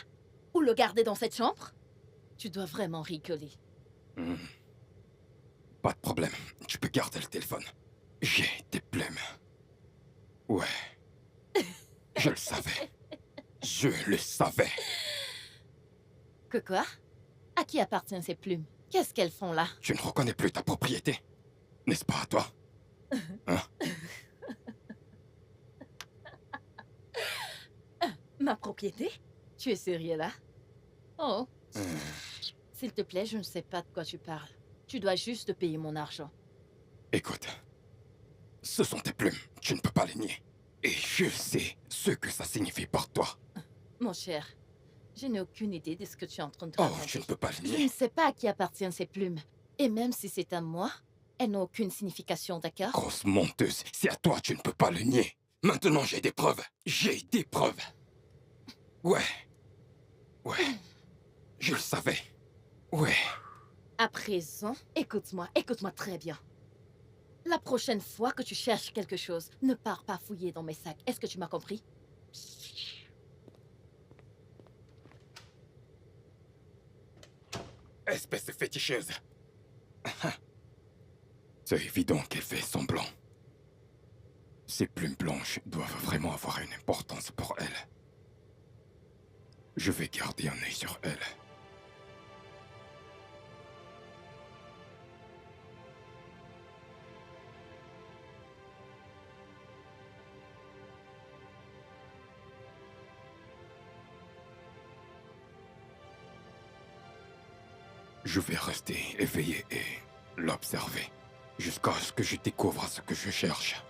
Ou le garder dans cette chambre? Tu dois vraiment rigoler. Pas de problème. Tu peux garder le téléphone. J'ai des plumes. Ouais. Je le savais. Je le savais. Que quoi? À qui appartiennent ces plumes? Qu'est-ce qu'elles font là? Tu ne reconnais plus ta propriété. N'est-ce pas à toi? Hein? Ma propriété? Tu es sérieux là? Oh. S'il te plaît, je ne sais pas de quoi tu parles. Tu dois juste payer mon argent. Écoute. Ce sont tes plumes. Tu ne peux pas les nier. Et je sais ce que ça signifie pour toi. Mon cher, je n'ai aucune idée de ce que tu es en train de Oh, raconter. tu ne peux pas les Je ne nier. sais pas à qui appartiennent ces plumes. Et même si c'est à moi, elles n'ont aucune signification, d'accord? Grosse menteuse, c'est à toi, tu ne peux pas le nier. Maintenant, j'ai des preuves. J'ai des preuves. Ouais. Ouais. Je le savais. Ouais. À présent, écoute-moi très bien. La prochaine fois que tu cherches quelque chose, ne pars pas fouiller dans mes sacs. Est-ce que tu m'as compris? Espèce de féticheuse. C'est évident qu'elle fait semblant. Ces plumes blanches doivent vraiment avoir une importance pour elle. Je vais garder un œil sur elle. Je vais rester éveillé et l'observer, jusqu'à ce que je découvre ce que je cherche.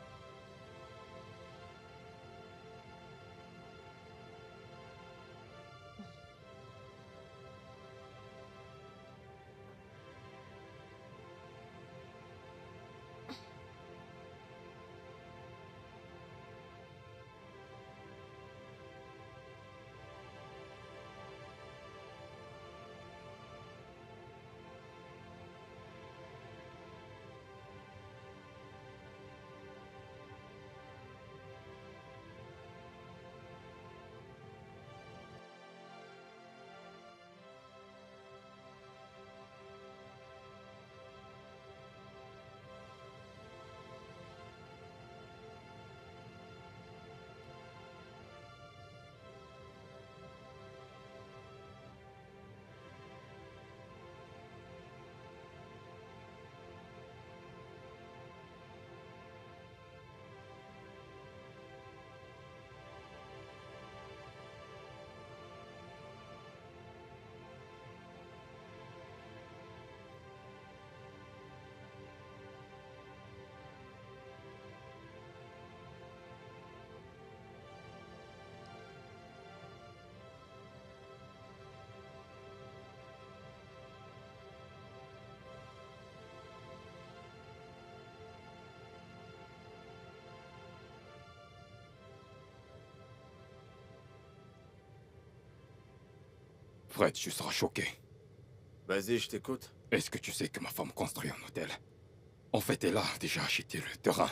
Fred, tu seras choqué. Vas-y, je t'écoute. Est-ce que tu sais que ma femme construit un hôtel? En fait, elle a déjà acheté le terrain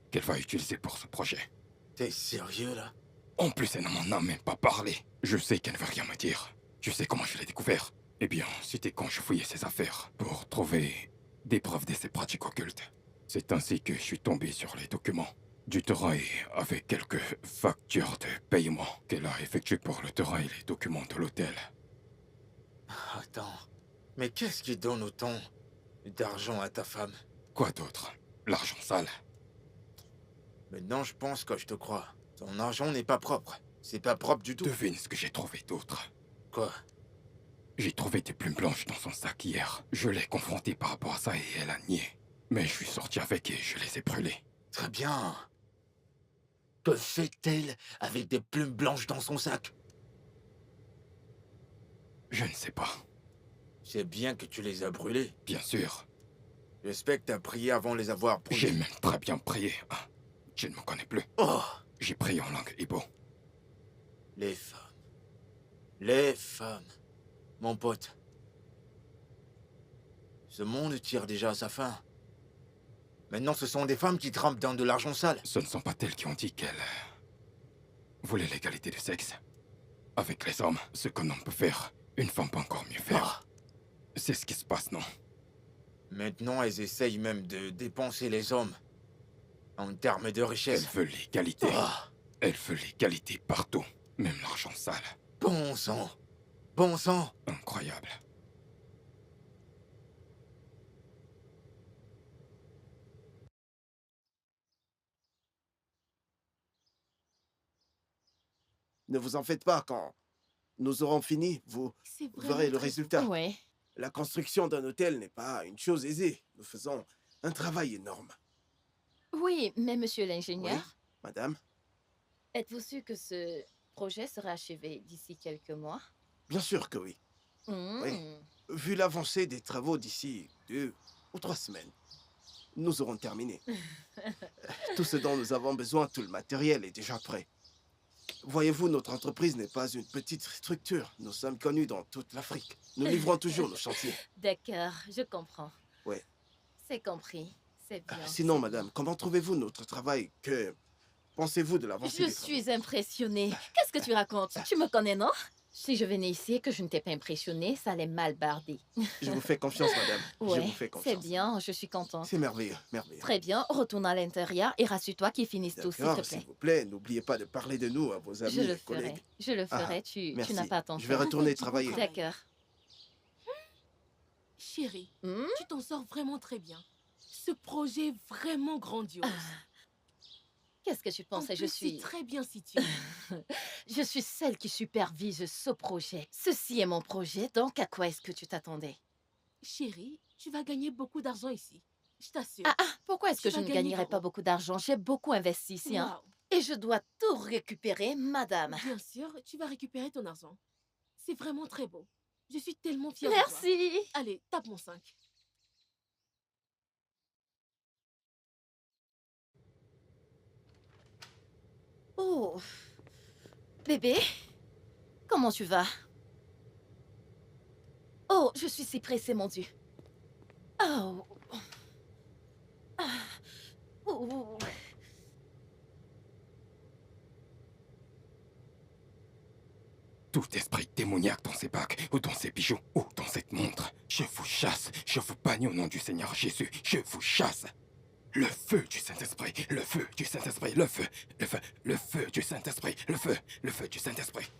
qu'elle va utiliser pour ce projet. T'es sérieux, là? En plus, elle ne m'en a même pas parlé. Je sais qu'elle ne veut rien me dire. Tu sais comment je l'ai découvert? Eh bien, c'était quand je fouillais ses affaires pour trouver des preuves de ses pratiques occultes. C'est ainsi que je suis tombé sur les documents du terrain et avec quelques factures de paiement qu'elle a effectuées pour le terrain et les documents de l'hôtel. Attends, mais qu'est-ce qui donne autant d'argent à ta femme? Quoi d'autre? L'argent sale. Maintenant, je pense que je te crois. Ton argent n'est pas propre. C'est pas propre du tout. Devine ce que j'ai trouvé d'autre. Quoi? J'ai trouvé des plumes blanches dans son sac hier. Je l'ai confrontée par rapport à ça et elle a nié. Mais je suis sorti avec et je les ai brûlées. Très bien. Que fait-elle avec des plumes blanches dans son sac? Je ne sais pas. C'est bien que tu les as brûlées. Bien sûr. J'espère que t'as prié avant de les avoir J'ai brûlées. même très bien prié. Ah, je ne me connais plus. Oh! J'ai prié en langue Igbo. Les femmes. Les femmes. Mon pote. Ce monde tire déjà à sa fin. Maintenant, ce sont des femmes qui trempent dans de l'argent sale. Ce ne sont pas elles qui ont dit qu'elles voulaient l'égalité de sexe. Avec les hommes, ce qu'un homme peut faire, une femme peut encore mieux faire. Ah. C'est ce qui se passe, non? Maintenant, elles essayent même de dépenser les hommes. En termes de Elle richesse. veut l'égalité. Ah. Elle veut l'égalité partout. Même l'argent sale. Bon sang. Bon sang. Incroyable. Ne vous en faites pas, quand nous aurons fini, vous C'est vraiment verrez le très résultat. Ouais. La construction d'un hôtel n'est pas une chose aisée. Nous faisons un travail énorme. Oui, mais monsieur l'ingénieur, Oui. Madame, êtes-vous sûr que ce projet sera achevé d'ici quelques mois? bien sûr que oui. Hmm. Vu l'avancée des travaux d'ici 2 ou 3 semaines, nous aurons terminé. Tout ce dont nous avons besoin, tout le matériel est déjà prêt. Voyez-vous, notre entreprise n'est pas une petite structure. Nous sommes connus dans toute l'Afrique. Nous livrons toujours nos chantiers. D'accord, je comprends. Ouais. C'est compris. C'est bien. Sinon, c'est madame, comment trouvez-vous notre travail? Que pensez-vous de bien. l'avancée Je des travaux? suis impressionnée. Qu'est-ce que tu racontes? Tu me connais, non? Si je venais ici et que je ne t'ai pas impressionné, ça allait mal barder. Je vous fais confiance, madame. Je Ouais, vous fais c'est confiance. bien, je suis contente. C'est merveilleux, merveilleux. Très bien, retourne à l'intérieur et rassure-toi qu'ils finissent tout, s'il te D'accord, plaît. s'il vous plaît, n'oubliez pas de parler de nous à vos amis Je le et collègues. ferai. Je le Ah, ferai. Tu merci. n'as pas à t'en Je vais faire. retourner travailler. D'accord. Chérie, Hmm? tu t'en sors vraiment très bien. Ce projet est vraiment grandiose. Qu'est-ce que tu En pensais? Je plus, c'est suis... très bien situé. Je suis celle qui supervise ce projet. Ceci est mon projet, donc à quoi est-ce que tu t'attendais? Chérie, tu vas gagner beaucoup d'argent ici. Je t'assure. Pourquoi est-ce Tu que je vas ne gagner gagnerais pas gros. beaucoup d'argent? J'ai beaucoup investi ici, hein. Waouh. Et je dois tout récupérer, madame. Bien sûr, tu vas récupérer ton argent. C'est vraiment très beau. Je suis tellement fière de toi. Merci. Allez, tape mon 5. Oh. Bébé, comment tu vas? Oh, je suis si pressée, mon Dieu. Oh. Ah. Oh. Tout esprit démoniaque dans ces bagues, ou dans ces bijoux, ou dans cette montre, je vous chasse, je vous bannis au nom du Seigneur Jésus, je vous chasse. Le feu du Saint-Esprit, le feu du Saint-Esprit, le feu, le feu, le feu du Saint-Esprit, le feu du Saint-Esprit.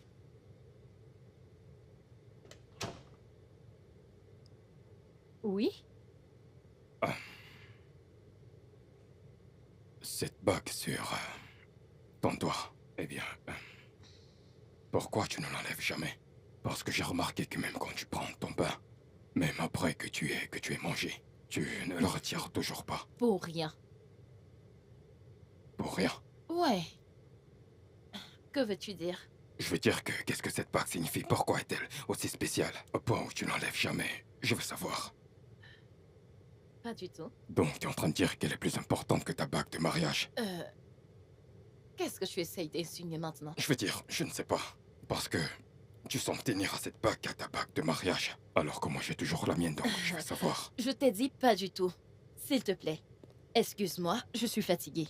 Oui? Cette bague sur ton doigt, eh bien, pourquoi tu ne l'enlèves jamais? Parce que j'ai remarqué que même quand tu prends ton bain, même après que tu aies mangé, tu ne le retires toujours pas. Pour rien. Pour rien. Ouais. Que veux-tu dire? Je veux dire que qu'est-ce que cette bague signifie? Pourquoi est-elle aussi spéciale? Au point où tu l'enlèves jamais. Je veux savoir. Pas du tout. Donc tu es en train de dire qu'elle est plus importante que ta bague de mariage? Qu'est-ce que tu essayes d'insinuer maintenant? Je veux dire, je ne sais pas. Parce que tu sembles tenir à cette bague qu'à ta bague de mariage. Alors que moi j'ai toujours la mienne, donc je veux savoir. Je t'ai dit pas du tout. S'il te plaît. Excuse-moi, je suis fatiguée.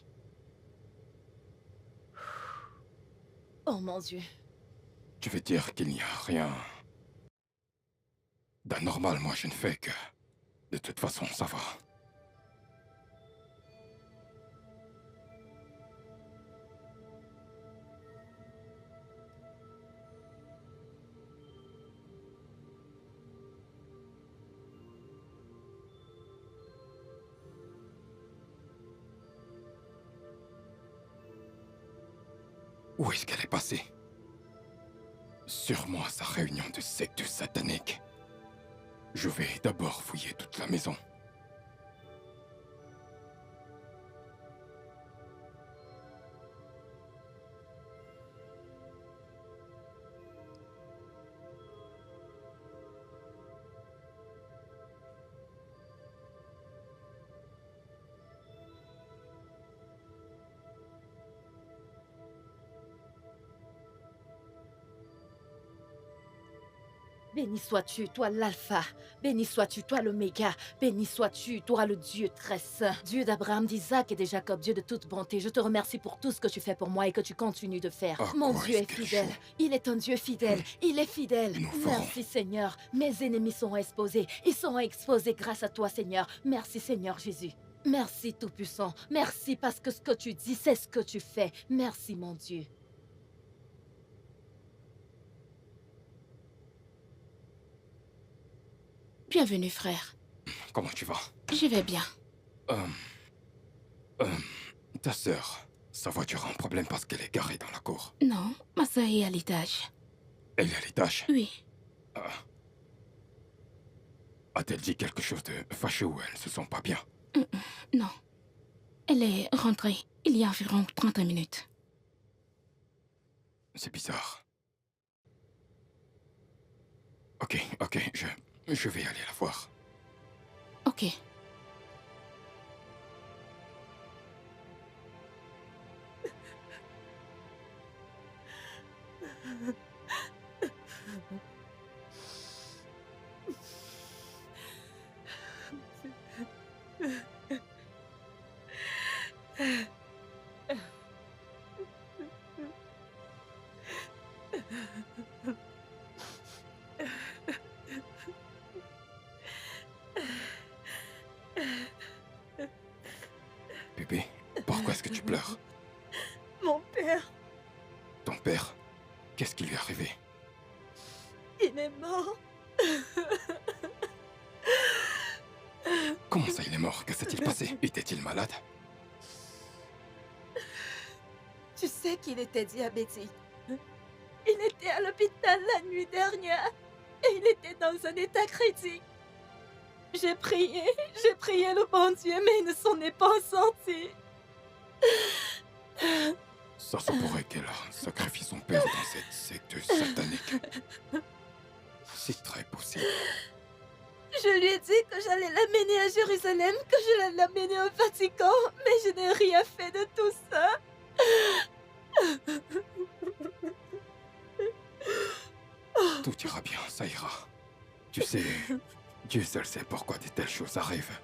Oh mon Dieu. Tu veux dire qu'il n'y a rien d'anormal? Moi je ne fais que... De toute façon, ça va. Où est-ce qu'elle est passée? sûrement à sa réunion de secte satanique. Je vais d'abord fouiller toute la maison. Béni sois-tu, toi l'Alpha. Béni sois-tu, toi l'Oméga. Béni sois-tu, toi le Dieu très saint. Dieu d'Abraham, d'Isaac et de Jacob, Dieu de toute bonté. Je te remercie pour tout ce que tu fais pour moi et que tu continues de faire. Ah, Mon quoi Dieu est-ce est qu'elle fidèle. joue? Il est un Dieu fidèle. Il est fidèle. Nous ferons. Merci Seigneur. Mes ennemis sont exposés. Ils sont exposés grâce à toi Seigneur. Merci Seigneur Jésus. Merci Tout-Puissant. Merci parce que ce que tu dis, c'est ce que tu fais. Merci mon Dieu. Bienvenue, frère. Comment tu vas? Je vais bien. Ta sœur, sa voiture a un problème parce qu'elle est garée dans la cour. Non, ma soeur est à l'étage. Elle est à l'étage. Oui. A-t-elle dit quelque chose de fâcheux ou elles ne se sent pas bien? Non. Elle est rentrée il y a environ 30 minutes. C'est bizarre. Ok, je vais aller la voir. Ok. Bébé, pourquoi est-ce que tu pleures? Mon père, Ton père, qu'est-ce qui lui est arrivé? il est mort. Comment ça, il est mort? Que s'est-il passé? Était-il malade? Tu sais qu'il était diabétique. Il était à l'hôpital la nuit dernière et il était dans un état critique. J'ai prié le bon Dieu, mais il ne s'en est pas sorti. Ça se pourrait qu'elle a sacrifié son père dans cette secte satanique. C'est très possible. Je lui ai dit que j'allais l'amener à Jérusalem, que je l'allais l'amener au Vatican, mais je n'ai rien fait de tout ça. Tout ira bien, ça ira. Tu sais, Dieu seul sait pourquoi de telles choses arrivent.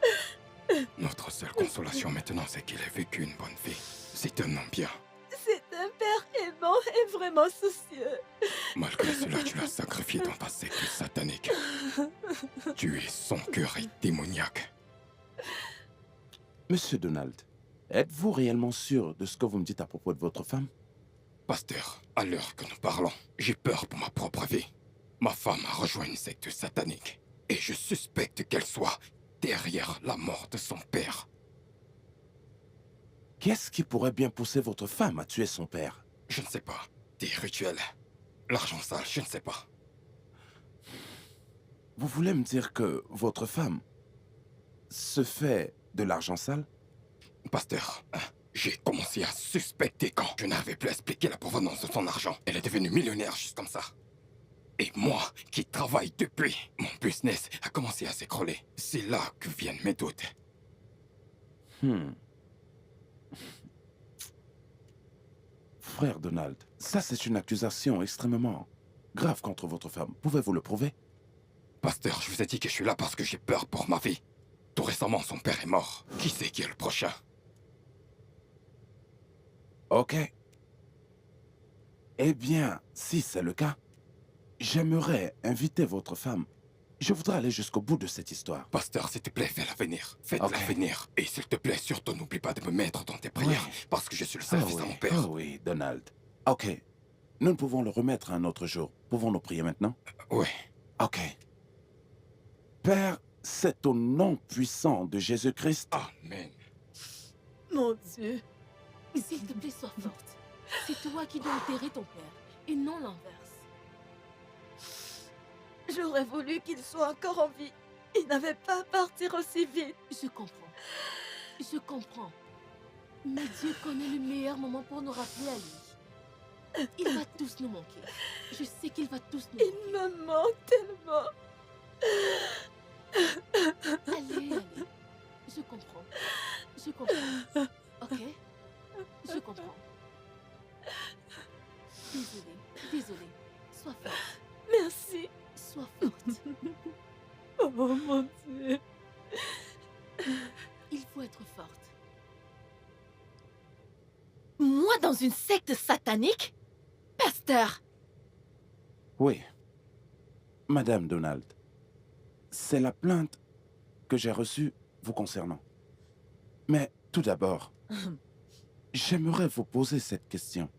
Notre seule consolation maintenant, c'est qu'il ait vécu une bonne vie. C'est un homme bien. C'est un père aimant et vraiment soucieux. Malgré cela, tu l'as sacrifié dans ta secte satanique. Tu es son cœur est démoniaque. Monsieur Donald, êtes-vous réellement sûr de ce que vous me dites à propos de votre femme? Pasteur, à l'heure que nous parlons, j'ai peur pour ma propre vie. Ma femme a rejoint une secte satanique. Et je suspecte qu'elle soit derrière la mort de son père. Qu'est-ce qui pourrait bien pousser votre femme à tuer son père? Je ne sais pas. Des rituels. L'argent sale, je ne sais pas. Vous voulez me dire que votre femme se fait de l'argent sale? Pasteur, j'ai commencé à suspecter quand je n'arrivais plus à expliquer la provenance de son argent. Elle est devenue millionnaire juste comme ça. Et moi, qui travaille depuis, mon business a commencé à s'écrouler. C'est là que viennent mes doutes. Frère Donald, ça c'est une accusation extrêmement grave contre votre femme. Pouvez-vous le prouver? Pasteur, je vous ai dit que je suis là parce que j'ai peur pour ma vie. Tout récemment, son père est mort. Qui sait qui est le prochain? Ok. Eh bien, si c'est le cas, j'aimerais inviter votre femme. Je voudrais aller jusqu'au bout de cette histoire. Pasteur, s'il te plaît, fais-la venir. Faites-la Ok. venir. Et s'il te plaît, surtout n'oublie pas de me mettre dans tes prières. Oui. Parce que je suis le Ah service oui, à mon père. oh oui, Donald. Ok. Nous ne pouvons le remettre à un autre jour. Pouvons-nous prier maintenant? Oui. Ok. Père, c'est au nom puissant de Jésus-Christ. Amen. Mon Dieu. S'il te plaît, sois forte. C'est toi qui dois enterrer ton père, et non l'inverse. J'aurais voulu qu'il soit encore en vie. Il n'avait pas à partir aussi vite. Je comprends. Je comprends. Mais Dieu connaît le meilleur moment pour nous rappeler à lui. Il va tous nous manquer. Je sais qu'il va tous nous Il me manque tellement. Allez, allez. Je comprends. Je comprends. Ok? Je comprends. Désolée. Désolée. Sois forte. Merci. Sois forte. Oh mon Dieu. Il faut être forte. Moi dans une secte satanique? Pasteur! Oui. Madame Donald, c'est la plainte que j'ai reçue vous concernant. Mais tout d'abord, j'aimerais vous poser cette question.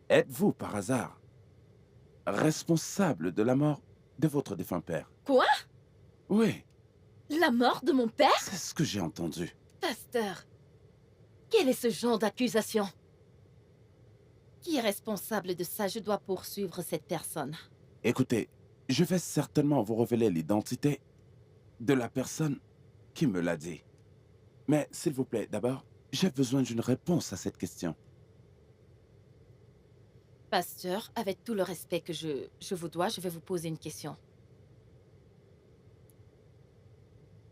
Êtes-vous par hasard responsable de la mort de votre défunt père? Quoi? Oui, La mort de mon père? c'est ce que j'ai entendu. Pasteur, quel est ce genre d'accusation? Qui est responsable de ça? Je dois poursuivre cette personne. Écoutez, je vais certainement vous révéler l'identité de la personne qui me l'a dit. Mais s'il vous plaît, d'abord, j'ai besoin d'une réponse à cette question. Pasteur, avec tout le respect que je vous dois, je vais vous poser une question.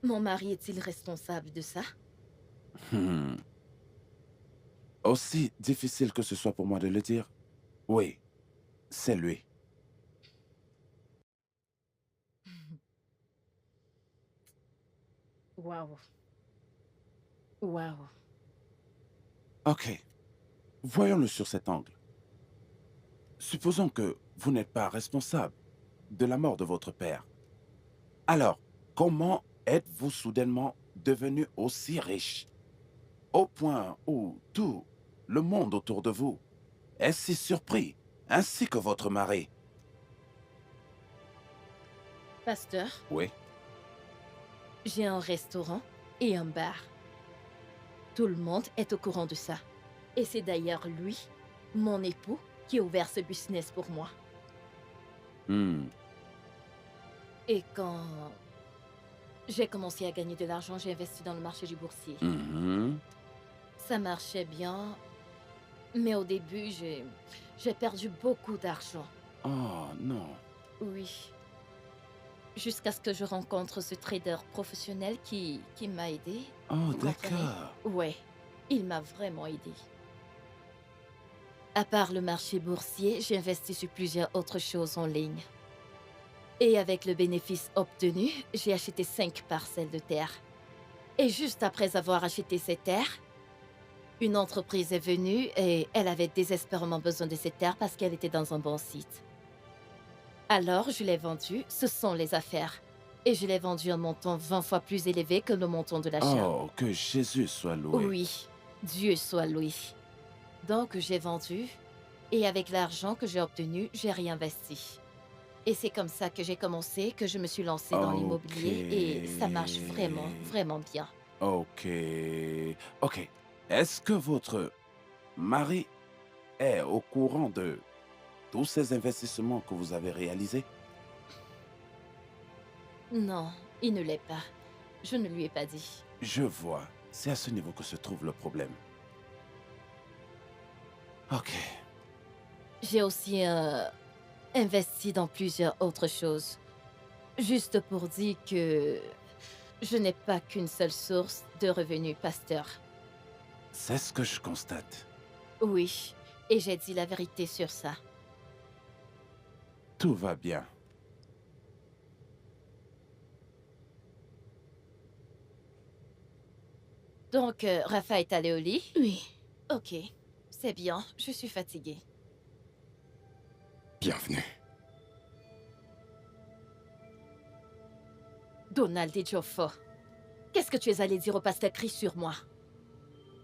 Mon mari est-il responsable de ça? Aussi difficile que ce soit pour moi de le dire, oui, c'est lui. Waouh. Waouh. Ok, voyons-le sur cet angle. Supposons que vous n'êtes pas responsable de la mort de votre père. Alors, comment êtes-vous soudainement devenu aussi riche, au point où tout le monde autour de vous est si surpris, ainsi que votre mari? Pasteur, Oui. j'ai un restaurant et un bar. Tout le monde est au courant de ça. Et c'est d'ailleurs lui, mon époux, qui a ouvert ce business pour moi. Et quand j'ai commencé à gagner de l'argent, j'ai investi dans le marché du boursier. Ça marchait bien, mais au début, j'ai perdu beaucoup d'argent. Oh non. Oui. Jusqu'à ce que je rencontre ce trader professionnel qui m'a aidé. Oh, Vous comprenez? d'accord. Ouais, il m'a vraiment aidé. À part le marché boursier, j'ai investi sur plusieurs autres choses en ligne. Et avec le bénéfice obtenu, j'ai acheté 5 parcelles de terre. Et juste après avoir acheté ces terres, une entreprise est venue et elle avait désespérément besoin de ces terres parce qu'elle était dans un bon site. Alors, je l'ai vendue, ce sont les affaires. Et je l'ai vendue à un montant 20 fois plus élevé que le montant de l'achat. Oh, que Jésus soit loué. Oui, Dieu soit loué. Donc, j'ai vendu, et avec l'argent que j'ai obtenu, j'ai réinvesti. Et c'est comme ça que j'ai commencé, que je me suis lancée dans l'immobilier, et ça marche vraiment, vraiment bien. Ok. Ok. Est-ce que votre mari est au courant de tous ces investissements que vous avez réalisés? Non, il ne l'est pas. Je ne lui ai pas dit. Je vois. C'est à ce niveau que se trouve le problème. Ok. J'ai aussi investi dans plusieurs autres choses. Juste pour dire que je n'ai pas qu'une seule source de revenus, pasteur. C'est ce que je constate. Oui, et j'ai dit la vérité sur ça. Tout va bien. Donc, Rafa est allé au lit? Oui. Ok, c'est bien, je suis fatiguée. Bienvenue. Donald Ejiofor, qu'est-ce que tu es allé dire au pasteur Chris sur moi?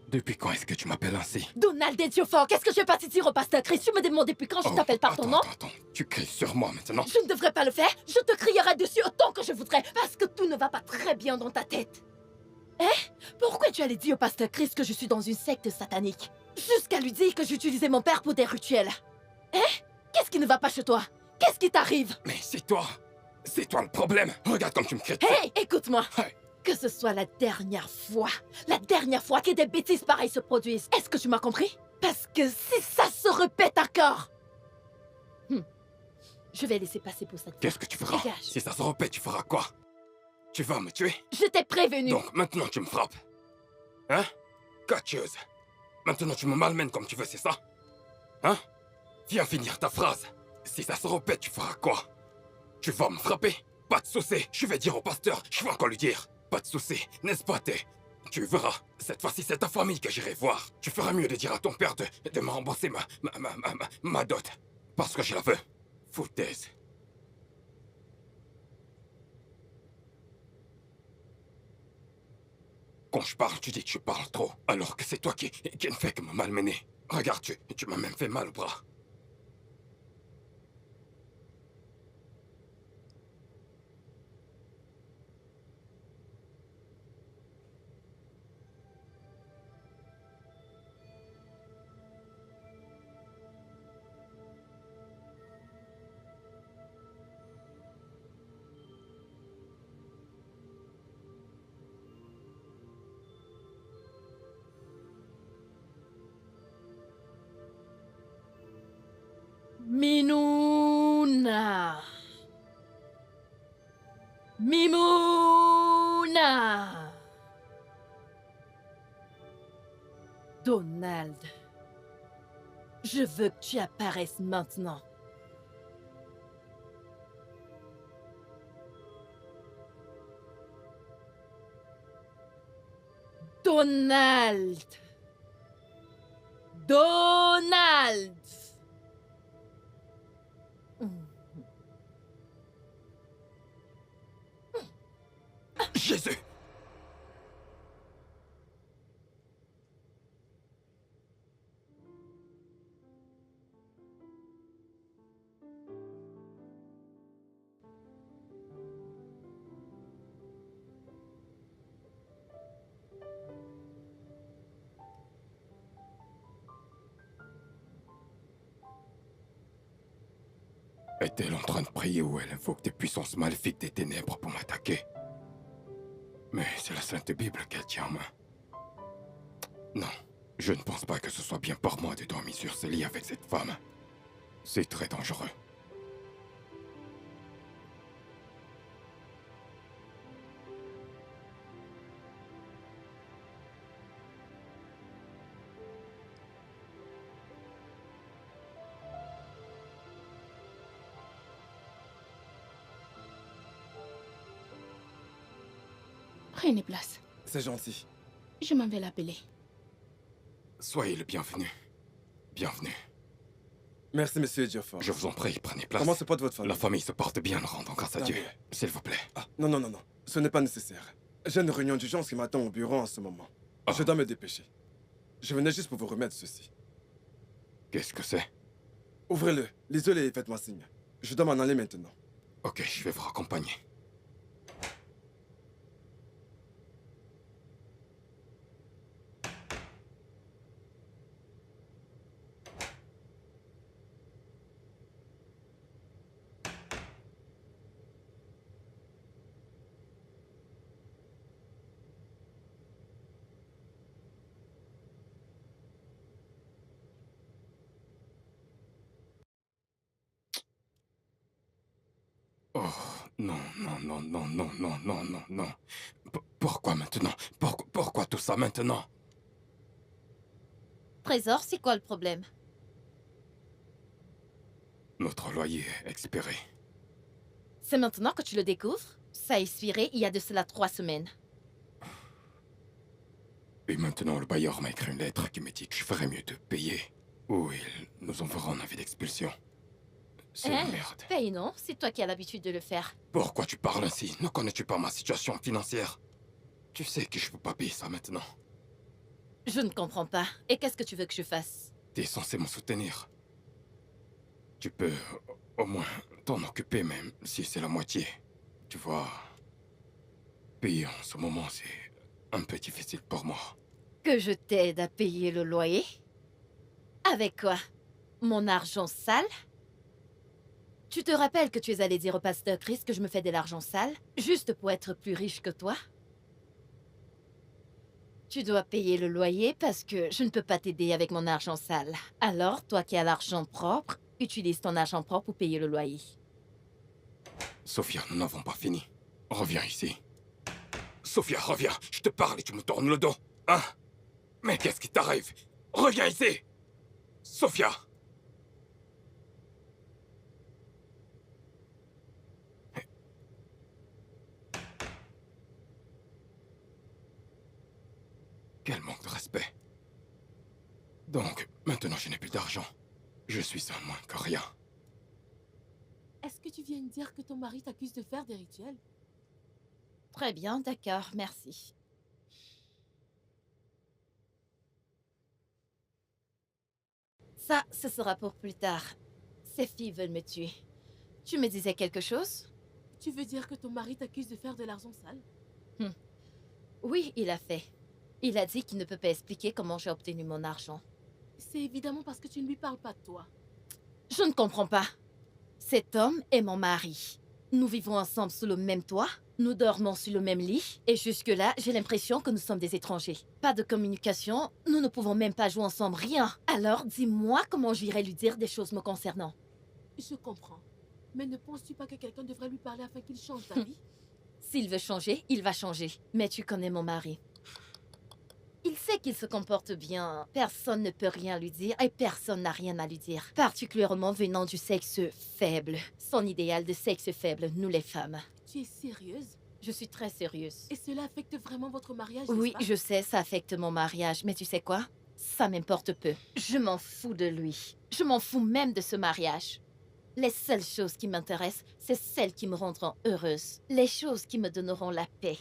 Depuis quand est-ce que tu m'appelles ainsi? Donald Ejiofor, qu'est-ce que je vais pas te dire au pasteur Chris? Tu me demandes depuis quand je t'appelle par ton nom? Attends, tu cries sur moi maintenant? Je ne devrais pas le faire. Je te crierai dessus autant que je voudrais, parce que tout ne va pas très bien dans ta tête. Hein? Pourquoi tu allais dire au pasteur Chris que je suis dans une secte satanique? Jusqu'à lui dire que j'utilisais mon père pour des rituels. Hein? Qu'est-ce qui ne va pas chez toi? Qu'est-ce qui t'arrive? Mais c'est toi le problème. Regarde comme tu me critiques. Hé, écoute-moi. Hey. Que ce soit la dernière fois que des bêtises pareilles se produisent. Est-ce que tu m'as compris? Parce que si ça se répète encore, je vais laisser passer pour cette fois. Qu'est-ce que tu feras? Dégage. Si ça se répète, tu feras quoi? Tu vas me tuer? Je t'ai prévenu. Donc maintenant tu me frappes. Hein? Catcheuse. Maintenant tu me malmènes comme tu veux, c'est ça? Hein? Viens finir ta phrase. Si ça se répète, tu feras quoi? Tu vas me frapper? Pas de souci. Je vais dire au pasteur. Je vais encore lui dire. Pas de souci, n'est-ce pas, Té? Tu verras. Cette fois-ci, c'est ta famille que j'irai voir. Tu feras mieux de dire à ton père de me rembourser ma dot. Parce que je la veux. Foutaise. Quand je parle, tu dis que je parle trop. Alors que c'est toi qui ne fais que me malmener. Regarde, tu m'as même fait mal au bras. Minouna. Mimouna. Donald. Je veux que tu apparaisses maintenant. Donald. Donald. Jésus! Est-elle en train de prier ou elle invoque des puissances maléfiques des ténèbres pour m'attaquer? Mais c'est la Sainte Bible qu'elle tient en main. Non, je ne pense pas que ce soit bien pour moi de dormir sur ce lit avec cette femme. C'est très dangereux. Prenez place. C'est gentil. Je m'en vais l'appeler. Soyez le bienvenu. Bienvenue. Merci, monsieur Geoffrey. Je vous en prie, prenez place. Comment se porte votre famille? La famille se porte bien, nous rendons grâce à Tant Dieu. mieux. S'il vous plaît. Ah, non, non, non, non. Ce n'est pas nécessaire. J'ai une réunion d'urgence qui m'attend au bureau en ce moment. Ah. Je dois me dépêcher. Je venais juste pour vous remettre ceci. Qu'est-ce que c'est? Ouvrez-le, lisez-le et faites-moi signe. Je dois m'en aller maintenant. Ok, je vais vous raccompagner. Oh, non, non, non, non, non, non, non, non, non. Pourquoi maintenant? Pourquoi tout ça maintenant? Trésor, c'est quoi le problème? Notre loyer est expiré. C'est maintenant que tu le découvres? Ça a expiré il y a de cela 3 semaines. Et maintenant, le bailleur m'a écrit une lettre qui me dit que je ferais mieux de payer. Ou il nous enverra un avis d'expulsion. C'est la merde. Paye non, c'est toi qui as l'habitude de le faire. Pourquoi tu parles ainsi? Ne connais-tu pas ma situation financière? Tu sais que je peux pas payer ça maintenant. Je ne comprends pas. Et qu'est-ce que tu veux que je fasse? T'es censé me soutenir. Tu peux au moins t'en occuper, même si c'est la moitié. Tu vois, payer en ce moment, c'est un peu difficile pour moi. Que je t'aide à payer le loyer? Avec quoi? Mon argent sale? Tu te rappelles que tu es allé dire au pasteur Chris que je me fais de l'argent sale, juste pour être plus riche que toi? Tu dois payer le loyer parce que je ne peux pas t'aider avec mon argent sale. Alors, toi qui as l'argent propre, utilise ton argent propre pour payer le loyer. Sophia, nous n'avons pas fini. Reviens ici. Sophia, reviens. Je te parle et tu me tournes le dos. Hein? Mais qu'est-ce qui t'arrive? Reviens ici! Sophia! Quel manque de respect. Donc, maintenant je n'ai plus d'argent. Je suis un moins que rien. Est-ce que tu viens de dire que ton mari t'accuse de faire des rituels? Très bien, d'accord, merci. Ça, ce sera pour plus tard. Ces filles veulent me tuer. Tu me disais quelque chose? Tu veux dire que ton mari t'accuse de faire de l'argent sale? Oui, il a fait. Il a dit qu'il ne peut pas expliquer comment j'ai obtenu mon argent. C'est évidemment parce que tu ne lui parles pas de toi. Je ne comprends pas. Cet homme est mon mari. Nous vivons ensemble sous le même toit, nous dormons sur le même lit, et jusque-là, j'ai l'impression que nous sommes des étrangers. Pas de communication, nous ne pouvons même pas jouer ensemble, rien. Alors, dis-moi comment j'irai lui dire des choses me concernant. Je comprends. Mais ne penses-tu pas que quelqu'un devrait lui parler afin qu'il change d'avis? S'il veut changer, il va changer. Mais tu connais mon mari. Il sait qu'il se comporte bien. Personne ne peut rien lui dire et personne n'a rien à lui dire. Particulièrement venant du sexe faible. Son idéal de sexe faible, nous les femmes. Tu es sérieuse? Je suis très sérieuse. Et cela affecte vraiment votre mariage, Oui, n'est-ce pas? je sais, ça affecte mon mariage. Mais tu sais quoi? Ça m'importe peu. Je m'en fous de lui. Je m'en fous même de ce mariage. Les seules choses qui m'intéressent, c'est celles qui me rendront heureuse. Les choses qui me donneront la paix.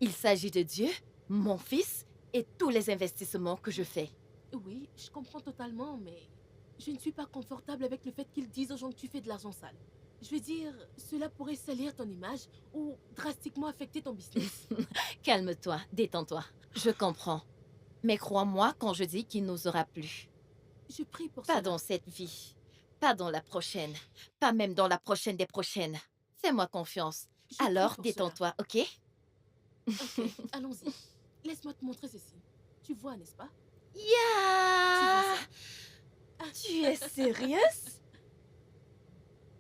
Il s'agit de Dieu, mon fils et tous les investissements que je fais. Oui, je comprends totalement, mais je ne suis pas confortable avec le fait qu'ils disent aux gens que tu fais de l'argent sale. Je veux dire, cela pourrait salir ton image ou drastiquement affecter ton business. Calme-toi, détends-toi. Je comprends. Mais crois-moi quand je dis qu'il nous aura plus. Je prie pour Pas cela. dans cette vie. Pas dans la prochaine. Pas même dans la prochaine des prochaines. Fais-moi confiance. Je prie Alors, pour cela. détends-toi, ok? Ok, allons-y. Laisse-moi te montrer ceci. Tu vois, n'est-ce pas? Ya! Ah, Tu es sérieuse?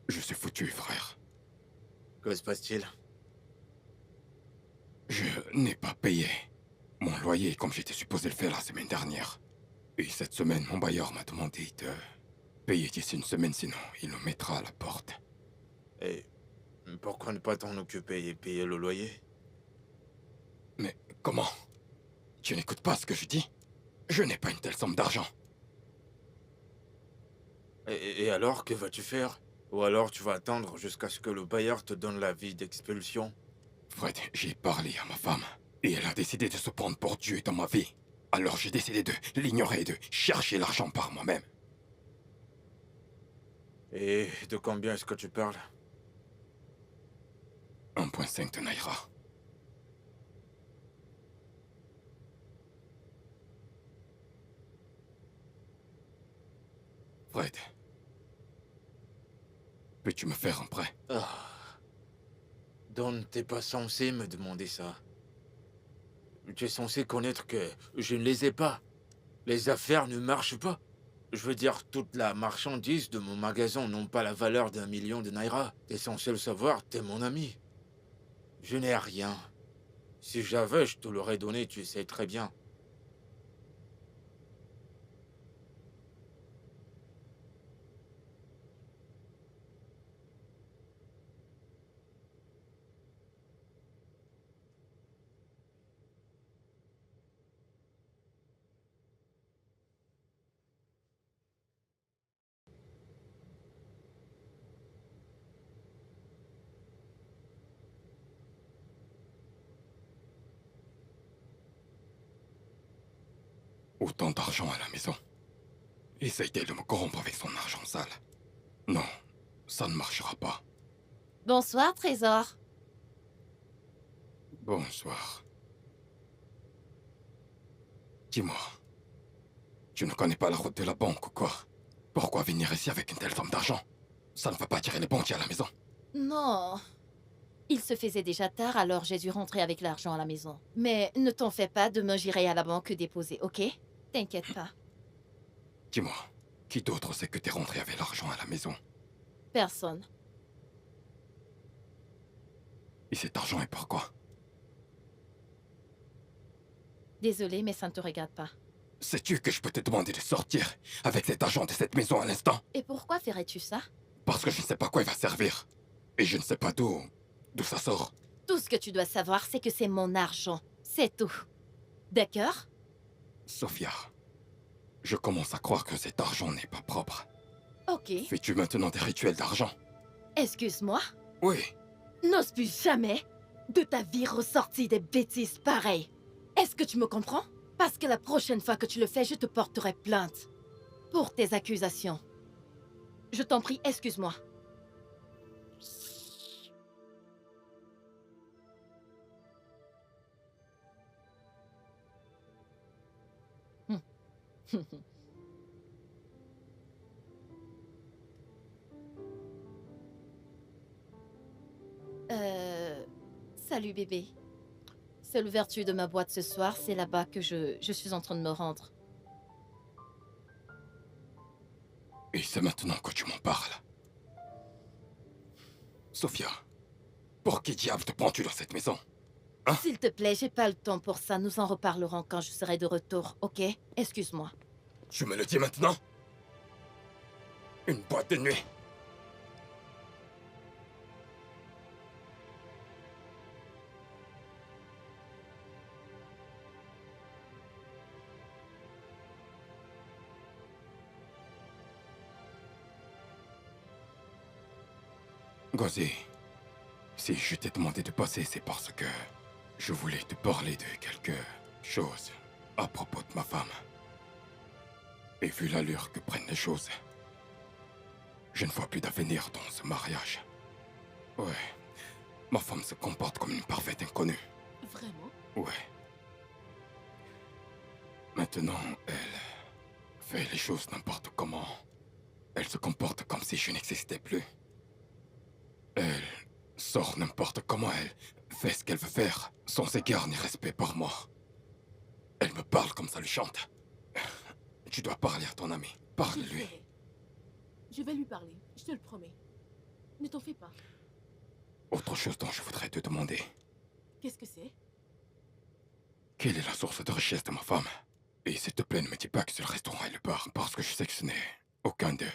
Je suis foutu, frère. Que se passe-t-il? Je n'ai pas payé mon loyer comme j'étais supposé le faire la semaine dernière. Et cette semaine, mon bailleur m'a demandé de payer d'ici une semaine, sinon il nous mettra à la porte. Et pourquoi ne pas t'en occuper et payer le loyer? Mais comment? Tu n'écoutes pas ce que je dis? Je n'ai pas une telle somme d'argent. Et alors, que vas-tu faire? Ou alors tu vas attendre jusqu'à ce que le bailleur te donne l'avis d'expulsion? Fred, j'ai parlé à ma femme. Et elle a décidé de se prendre pour Dieu dans ma vie. Alors j'ai décidé de l'ignorer et de chercher l'argent par moi-même. Et de combien est-ce que tu parles? 1,5 de Naira. Fred. Peux-tu me faire un prêt? Don, t'es pas censé me demander ça. Tu es censé connaître que je ne les ai pas. Les affaires ne marchent pas. Je veux dire, toute la marchandise de mon magasin n'a pas la valeur d'1 million de Naira. T'es censé le savoir, t'es mon ami. Je n'ai rien. Si j'avais, je te l'aurais donné, tu sais très bien. Autant d'argent à la maison. Essaye-t-elle de me corrompre avec son argent sale? Non, ça ne marchera pas. Bonsoir, Trésor. Bonsoir. Dis-moi, tu ne connais pas la route de la banque ou quoi? Pourquoi venir ici avec une telle somme d'argent? Ça ne va pas tirer les bandits à la maison. Non. Il se faisait déjà tard, alors j'ai dû rentrer avec l'argent à la maison. Mais ne t'en fais pas, demain j'irai à la banque déposer, ok? T'inquiète pas. Dis-moi, qui d'autre sait que t'es rentré avec l'argent à la maison? Personne. Et cet argent est pour quoi? Désolée, mais ça ne te regarde pas. Sais-tu que je peux te demander de sortir avec cet argent de cette maison à l'instant? Et pourquoi ferais-tu ça? Parce que je ne sais pas à quoi il va servir. Et je ne sais pas d'où ça sort. Tout ce que tu dois savoir, c'est que c'est mon argent. C'est tout. D'accord? Sophia, je commence à croire que cet argent n'est pas propre. Ok. Fais-tu maintenant des rituels d'argent? Excuse-moi? Oui. N'ose plus jamais de ta vie ressortir des bêtises pareilles. Est-ce que tu me comprends? Parce que la prochaine fois que tu le fais, je te porterai plainte. Pour tes accusations. Je t'en prie, excuse-moi. Salut bébé. C'est l'ouverture de ma boîte ce soir, c'est là-bas que je suis en train de me rendre. Et c'est maintenant que tu m'en parles. Sophia, pour qui diable te prends-tu dans cette maison? Hein? S'il te plaît, j'ai pas le temps pour ça, nous en reparlerons quand je serai de retour, ok? Excuse-moi. Tu me le dis maintenant? Une boîte de nuit. Gozi, si je t'ai demandé de passer, c'est parce que je voulais te parler de quelque chose à propos de ma femme. Et vu l'allure que prennent les choses, je ne vois plus d'avenir dans ce mariage. Ouais, ma femme se comporte comme une parfaite inconnue. Vraiment? Ouais. Maintenant, elle fait les choses n'importe comment. Elle se comporte comme si je n'existais plus. Elle sort n'importe comment, elle fait ce qu'elle veut faire, sans égard ni respect pour moi. Elle me parle comme ça lui chante. Tu dois parler à ton ami. Je le Parle-lui. ferai. Je vais lui parler, je te le promets. Ne t'en fais pas. Autre chose dont je voudrais te demander. Qu'est-ce que c'est? Quelle est la source de richesse de ma femme? Et s'il te plaît, ne me dis pas que c'est le restaurant et le bar, parce que je sais que ce n'est aucun d'eux.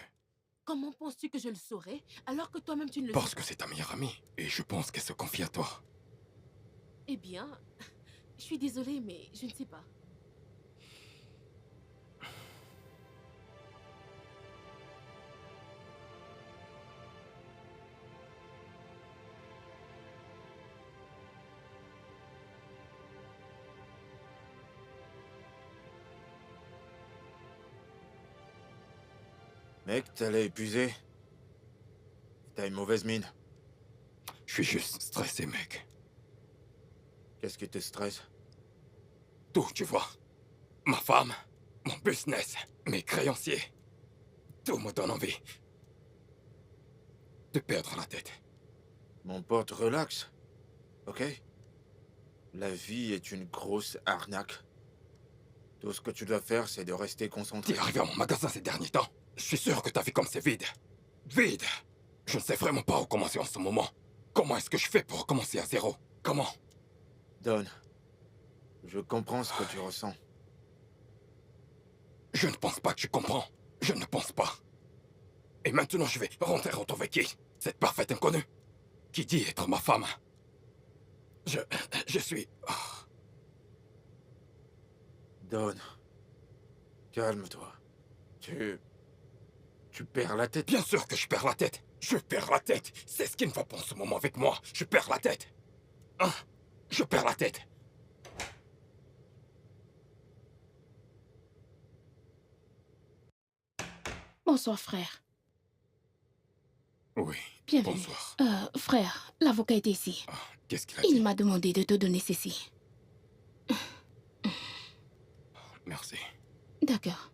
Comment penses-tu que je le saurais, alors que toi-même tu ne le sais Parce pas? que c'est ta meilleure amie, et je pense qu'elle se confie à toi. Eh bien, je suis désolée, mais je ne sais pas. Mec, t'as l'air épuisé. T'as une mauvaise mine. Je suis juste stressé, mec. Qu'est-ce qui te stresse? Tout, tu vois. Ma femme, mon business, mes créanciers. Tout me donne envie de perdre la tête. Mon pote, relax. Ok? La vie est une grosse arnaque. Tout ce que tu dois faire, c'est de rester concentré. T'es arrivé à mon magasin ces derniers temps. Je suis sûr que t'as vu comme c'est vide. Vide! Je ne sais vraiment pas où commencer en ce moment. Comment est-ce que je fais pour recommencer à zéro? Comment? Don, je comprends ce que tu ressens. Je ne pense pas que tu comprends. Je ne pense pas. Et maintenant, je vais rentrer retrouver qui? Cette parfaite inconnue? Qui dit être ma femme? Je suis... Ah. Don, calme-toi. Tu perds la tête. Bien sûr que je perds la tête. Je perds la tête. C'est ce qui ne va pas en ce moment avec moi. Je perds la tête. Hein? Je perds la tête. Bonsoir, frère. Oui. Bienvenue. Bonsoir. Frère, l'avocat est ici. Ah, qu'est-ce qu'il a Il dit? m'a demandé de te donner ceci. Merci. D'accord.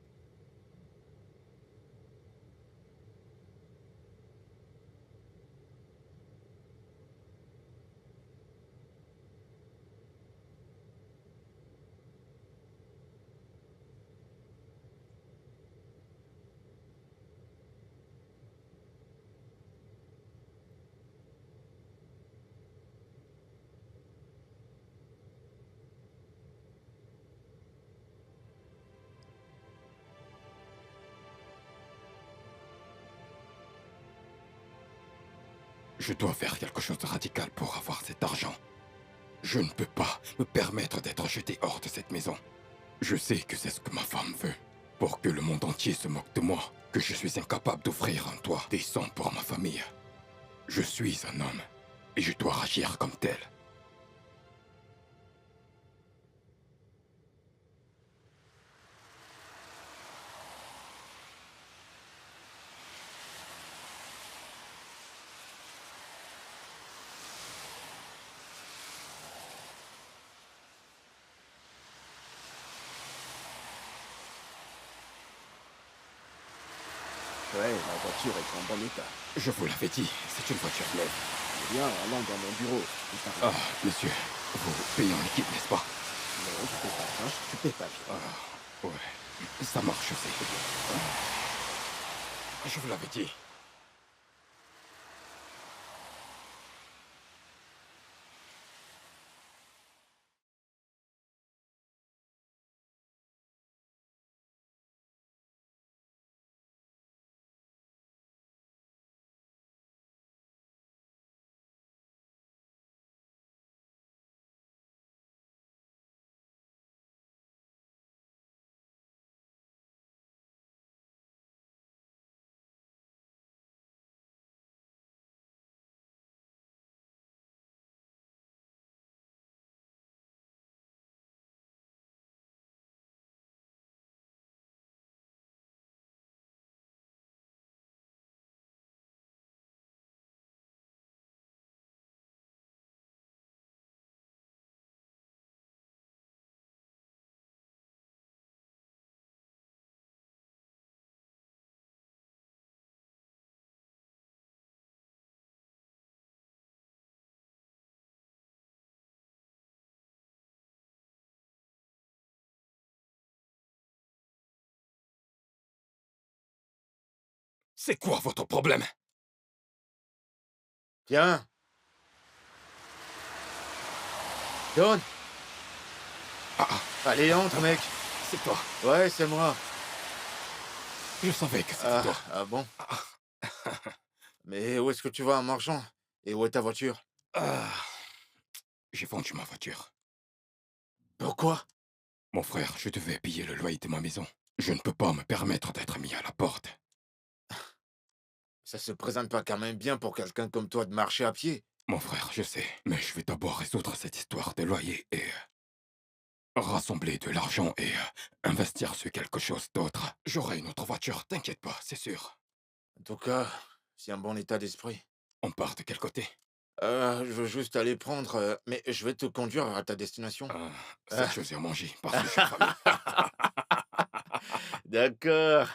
Je dois faire quelque chose de radical pour avoir cet argent. Je ne peux pas me permettre d'être jeté hors de cette maison. Je sais que c'est ce que ma femme veut. Pour que le monde entier se moque de moi, que je suis incapable d'offrir un toit décent pour ma famille. Je suis un homme, et je dois agir comme tel. Ouais, la voiture est en bon état. Je vous l'avais dit, c'est une voiture neuve. Eh bien, allons dans mon bureau. Ah, monsieur, vous payez en liquide, n'est-ce pas? Non, tu payes pas cash, tu payes pas bien. Ah, ouais, ça marche, je sais. Je vous l'avais dit. C'est quoi votre problème? Tiens. John. Allez, entre, mec. C'est toi. Ouais, c'est moi. Je savais que c'était toi. Ah bon? Mais où est-ce que tu vas en marchant? Et où est ta voiture? J'ai vendu ma voiture. Pourquoi? Mon frère, je devais payer le loyer de ma maison. Je ne peux pas me permettre d'être mis à la porte. Ça se présente pas quand même bien pour quelqu'un comme toi de marcher à pied. Mon frère, je sais, mais je vais d'abord résoudre cette histoire de loyer et rassembler de l'argent et investir sur quelque chose d'autre. J'aurai une autre voiture, t'inquiète pas, c'est sûr. En tout cas, c'est un bon état d'esprit. On part de quel côté? Je veux juste aller prendre, mais je vais te conduire à ta destination. Cette chose à manger, parce que je suis famille. D'accord.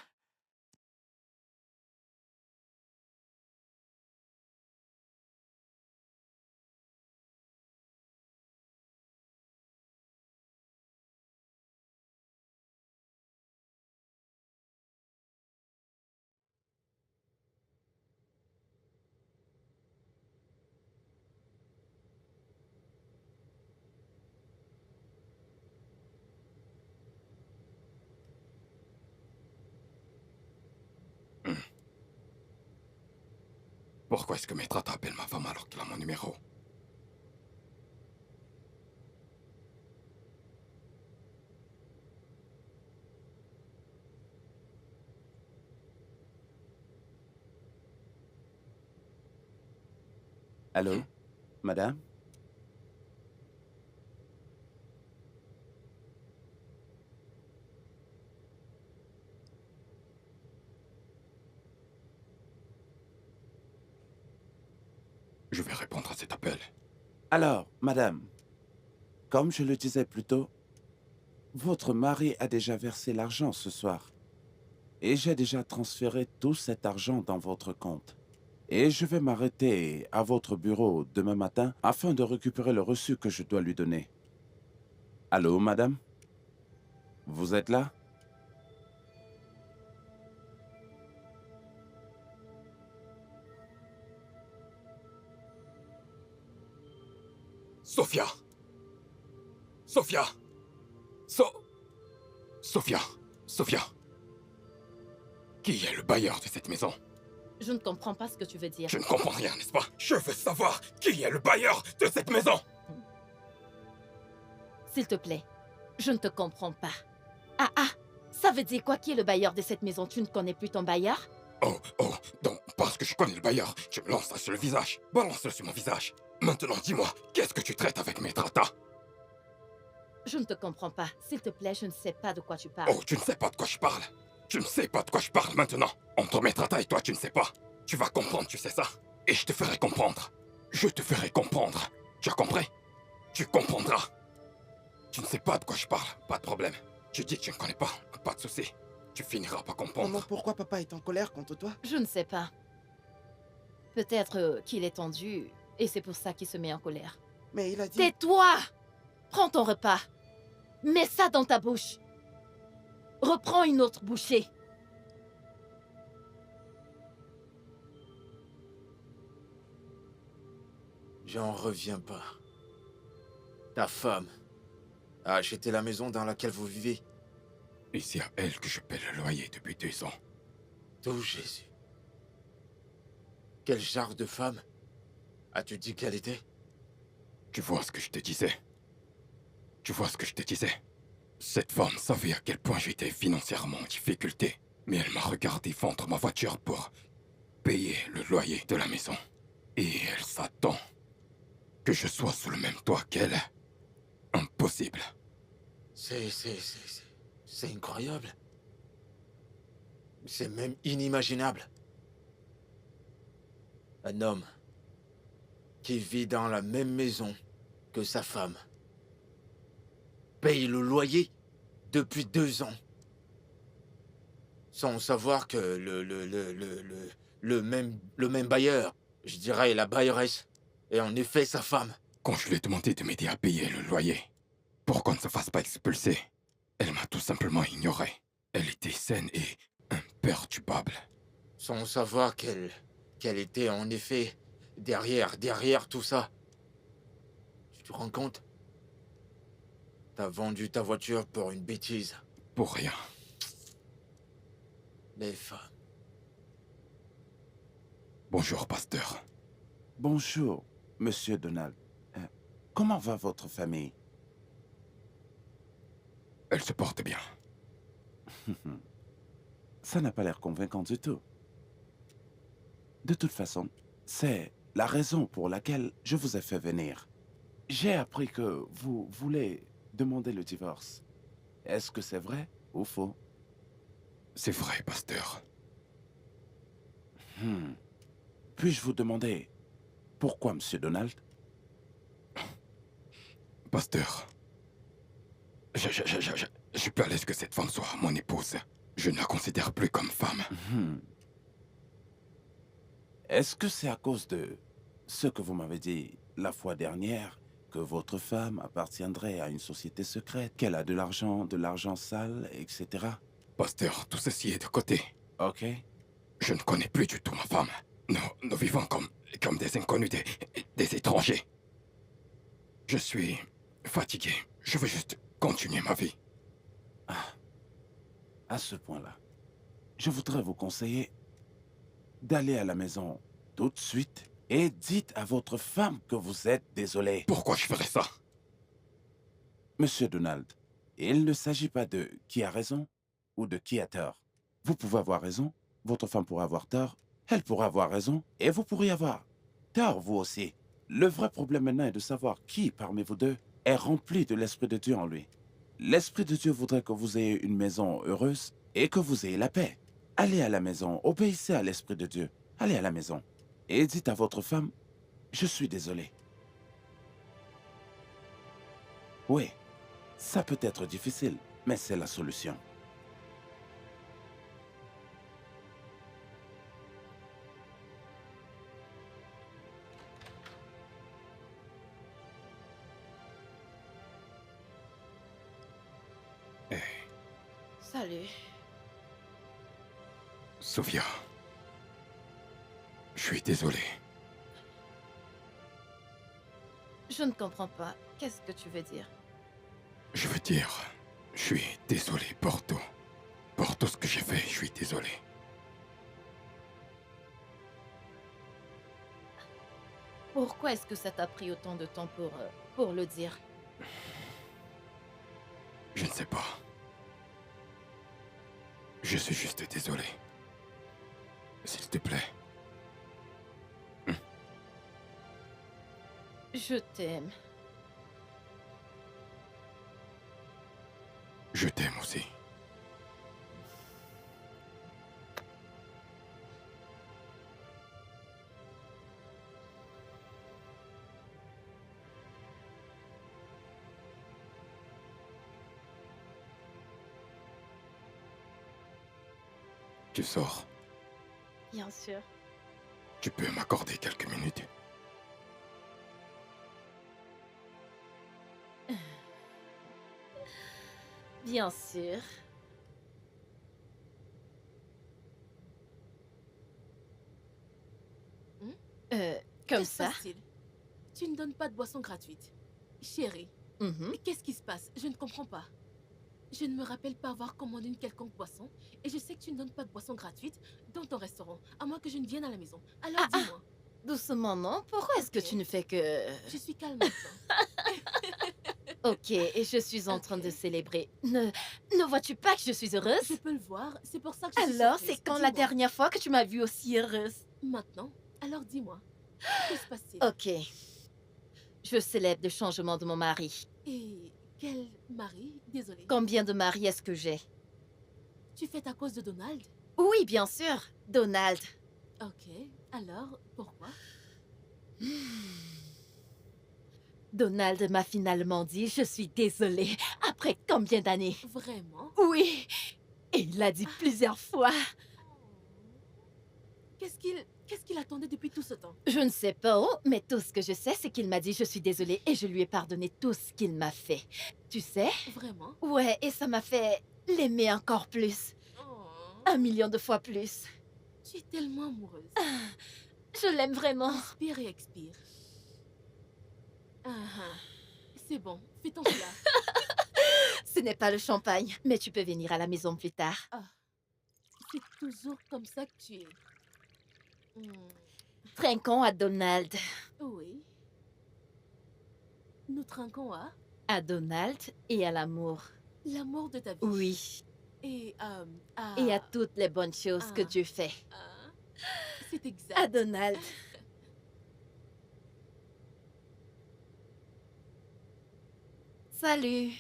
Pourquoi est-ce que Maître appelle ma femme alors qu'il a mon numéro? Allô, madame? Je vais répondre à cet appel. Alors, madame, comme je le disais plus tôt, votre mari a déjà versé l'argent ce soir. Et j'ai déjà transféré tout cet argent dans votre compte. Et je vais m'arrêter à votre bureau demain matin afin de récupérer le reçu que je dois lui donner. Allô, madame? Vous êtes là? Sophia! Sophia! Sophia! Sophia! Qui est le bailleur de cette maison? Je ne comprends pas ce que tu veux dire. Je ne comprends rien, n'est-ce pas? Je veux savoir qui est le bailleur de cette maison. S'il te plaît, je ne te comprends pas. Ah, ça veut dire quoi qui est le bailleur de cette maison? Tu ne connais plus ton bailleur? Oh, donc parce que je connais le bailleur, tu me lances ça sur le visage. Balance-le sur mon visage. Maintenant, dis-moi, qu'est-ce que tu traites avec mes tratas? Je ne te comprends pas. S'il te plaît, je ne sais pas de quoi tu parles. Oh, tu ne sais pas de quoi je parle. Tu ne sais pas de quoi je parle maintenant. Entre mes tratas et toi, tu ne sais pas. Tu vas comprendre, tu sais ça. Et je te ferai comprendre. Je te ferai comprendre. Tu as compris? Tu comprendras. Tu ne sais pas de quoi je parle, pas de problème. Tu dis que tu ne connais pas, pas de souci. Tu finiras par comprendre. Maman, pourquoi papa est en colère contre toi? Je ne sais pas. Peut-être qu'il est tendu et c'est pour ça qu'il se met en colère. Mais il a dit... Tais-toi! Prends ton repas. Mets ça dans ta bouche. Reprends une autre bouchée. J'en reviens pas. Ta femme a acheté la maison dans laquelle vous vivez. Et c'est à elle que je paie le loyer depuis 2 ans. Tout Jésus. Quel genre de femme as-tu dit qu'elle était? Tu vois ce que je te disais? Tu vois ce que je te disais? Cette femme savait à quel point j'étais financièrement en difficulté. Mais elle m'a regardé vendre ma voiture pour payer le loyer de la maison. Et elle s'attend que je sois sous le même toit qu'elle. Impossible. C'est incroyable. C'est même inimaginable. Un homme qui vit dans la même maison que sa femme paye le loyer depuis 2 ans. Sans savoir que le même bailleur, je dirais la bailleresse, est en effet sa femme. Quand je lui ai demandé de m'aider à payer le loyer, pour qu'on ne se fasse pas expulser, elle m'a tout simplement ignoré. Elle était saine et imperturbable. Sans savoir qu'elle était en effet derrière tout ça. Tu te rends compte? T'as vendu ta voiture pour une bêtise. Pour rien. Les femmes. Bonjour, pasteur. Bonjour, monsieur Donald. Comment va votre famille? Elle se porte bien. Ça n'a pas l'air convaincant du tout. De toute façon, c'est la raison pour laquelle je vous ai fait venir. J'ai appris que vous voulez demander le divorce. Est-ce que c'est vrai ou faux? C'est vrai, pasteur. Puis-je vous demander pourquoi, monsieur Donald? Pasteur, je suis pas à l'aise que cette femme soit mon épouse. Je ne la considère plus comme femme. Est-ce que c'est à cause de ce que vous m'avez dit la fois dernière, que votre femme appartiendrait à une société secrète, qu'elle a de l'argent sale, etc. Pasteur, tout ceci est de côté. Ok. Je ne connais plus du tout ma femme. Nous vivons comme des inconnus, des étrangers. Je suis fatigué. Je veux juste continuer ma vie. À ce point-là, je voudrais vous conseiller d'aller à la maison tout de suite et dites à votre femme que vous êtes désolé. Pourquoi je ferais ça? Monsieur Donald, il ne s'agit pas de qui a raison ou de qui a tort. Vous pouvez avoir raison, votre femme pourra avoir tort, elle pourra avoir raison, et vous pourriez avoir tort vous aussi. Le vrai problème maintenant est de savoir qui parmi vous deux est rempli de l'Esprit de Dieu en lui. L'Esprit de Dieu voudrait que vous ayez une maison heureuse et que vous ayez la paix. Allez à la maison, obéissez à l'Esprit de Dieu. Allez à la maison et dites à votre femme, je suis désolé. Oui, ça peut être difficile, mais c'est la solution. Salut. Sophia, je suis désolé. Je ne comprends pas. Qu'est-ce que tu veux dire? Je veux dire, je suis désolé pour tout. Pour tout ce que j'ai fait, je suis désolé. Pourquoi est-ce que ça t'a pris autant de temps pour le dire? Je ne sais pas. Je suis juste désolé. S'il te plaît. Je t'aime. Je t'aime aussi. Tu sors. Bien sûr. Tu peux m'accorder quelques minutes? Bien sûr. Comme Que se ça? passe-t-il? Tu ne donnes pas de boisson gratuite. Chérie, Mhm. mais qu'est-ce qui se passe? Je ne comprends pas. Je ne me rappelle pas avoir commandé une quelconque boisson, et je sais que tu ne donnes pas de boisson gratuite dans ton restaurant, à moins que je ne vienne à la maison. Alors dis-moi. Doucement, non? Pourquoi est-ce que Ok. tu ne fais que... Je suis calme maintenant. Ok, et je suis en train de Ok. célébrer. Ne vois-tu pas que je suis heureuse? Je peux le voir, c'est pour ça que je suis Alors, surprise. c'est quand la Dis-moi. dernière fois que tu m'as vue aussi heureuse? Maintenant, alors dis-moi. Que se passe-t-il? Ok. Je célèbre le changement de mon mari. Et quel mari? Désolée. Combien de maris est-ce que j'ai? Tu fêtes à cause de Donald? Oui, bien sûr. Donald. Ok. Alors, pourquoi? Donald m'a finalement dit « Je suis désolée » après combien d'années? Vraiment? Oui. Et il l'a dit plusieurs fois. Qu'est-ce qu'il attendait depuis tout ce temps? Je ne sais pas, oh, mais tout ce que je sais, c'est qu'il m'a dit « Je suis désolée » et je lui ai pardonné tout ce qu'il m'a fait. Tu sais? Vraiment? Ouais, et ça m'a fait l'aimer encore plus. Oh. 1 million de fois plus. Tu es tellement amoureuse. Je l'aime vraiment. Inspire et expire. C'est bon, fais ton plat. Ce n'est pas le champagne, mais tu peux venir à la maison plus tard. C'est toujours comme ça que tu es. Trinquons à Donald. Oui. Nous trinquons à À Donald et à l'amour. l'amour de ta vie. Oui. Et Et à toutes les bonnes choses que Ah. Dieu fait. C'est exact. À Donald. Salut.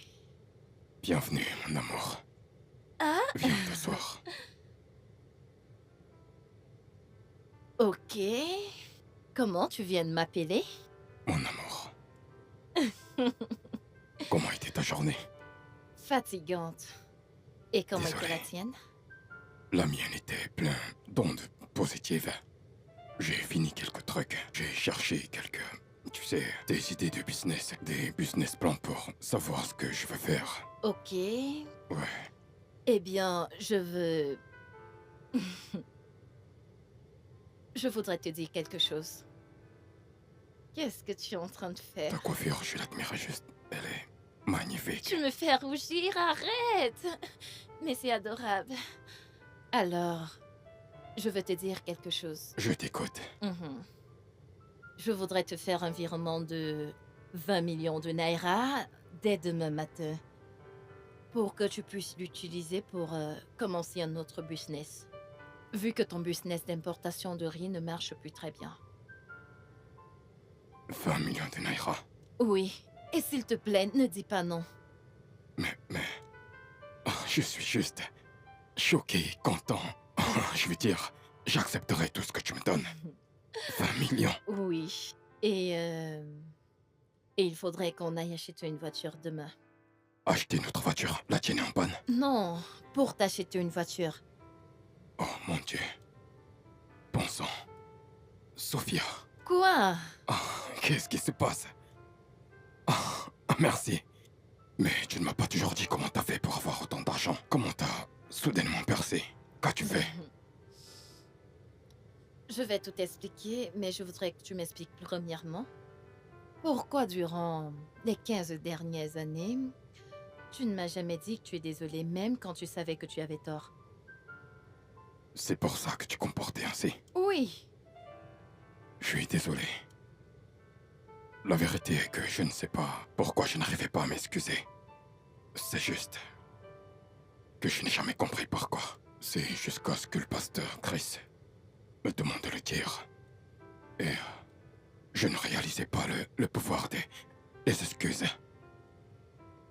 Bienvenue, mon amour. Ah. Viens t'asseoir. Ok. Comment tu viens de m'appeler? Mon amour. Comment était ta journée? Fatigante. Et comment était Désolé. la tienne? La mienne était plein d'ondes positives. J'ai fini quelques trucs. J'ai cherché quelques... Tu sais, des idées de business. Des business plans pour savoir ce que je veux faire. Ok. Ouais. Eh bien, je veux... Je voudrais te dire quelque chose. Qu'est-ce que tu es en train de faire? Ta coiffure, je l'admire juste. Elle est magnifique. Tu me fais rougir, arrête! Mais c'est adorable. Alors, je veux te dire quelque chose. Je t'écoute. Mhm. Je voudrais te faire un virement de 20 millions de naira dès demain matin pour que tu puisses l'utiliser pour commencer un autre business. Vu que ton business d'importation de riz ne marche plus très bien. 20 millions de naira. Oui, et s'il te plaît, ne dis pas non. Mais... Oh, je suis juste... choqué, content. Oh, je veux dire, j'accepterai tout ce que tu me donnes. 20 millions. Oui, et il faudrait qu'on aille acheter une voiture demain. Acheter notre voiture, la tienne est en panne. Non, pour t'acheter une voiture. Oh mon Dieu. Bon sang. Sophia. Quoi? Oh, qu'est-ce qui se passe? Oh, merci. Mais tu ne m'as pas toujours dit comment t'as fait pour avoir autant d'argent. Comment t'as soudainement percé? Qu'as-tu fait? Je vais tout expliquer, mais je voudrais que tu m'expliques premièrement. Pourquoi durant les 15 dernières années, tu ne m'as jamais dit que tu es désolé, même quand tu savais que tu avais tort? C'est pour ça que tu comportais ainsi. Oui. Je suis désolé. La vérité est que je ne sais pas pourquoi je n'arrivais pas à m'excuser. C'est juste que je n'ai jamais compris pourquoi. C'est jusqu'à ce que le pasteur Chris me demande de le dire. Et je ne réalisais pas le pouvoir des excuses.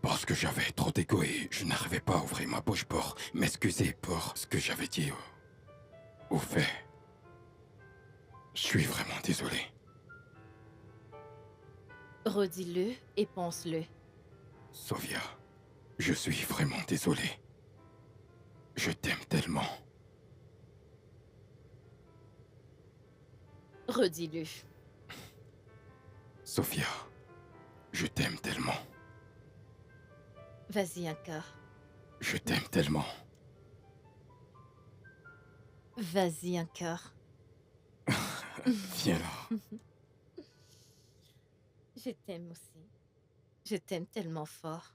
Parce que j'avais trop d'ego et je n'arrivais pas à ouvrir ma bouche pour m'excuser pour ce que j'avais dit ou fait. Je suis vraiment désolé. Redis-le et pense-le. Sofia, je suis vraiment désolé. Je t'aime tellement. Redis-le. Sofia, je t'aime tellement. Vas-y encore. Je t'aime tellement. Vas-y encore. Viens là. Je t'aime aussi. Je t'aime tellement fort.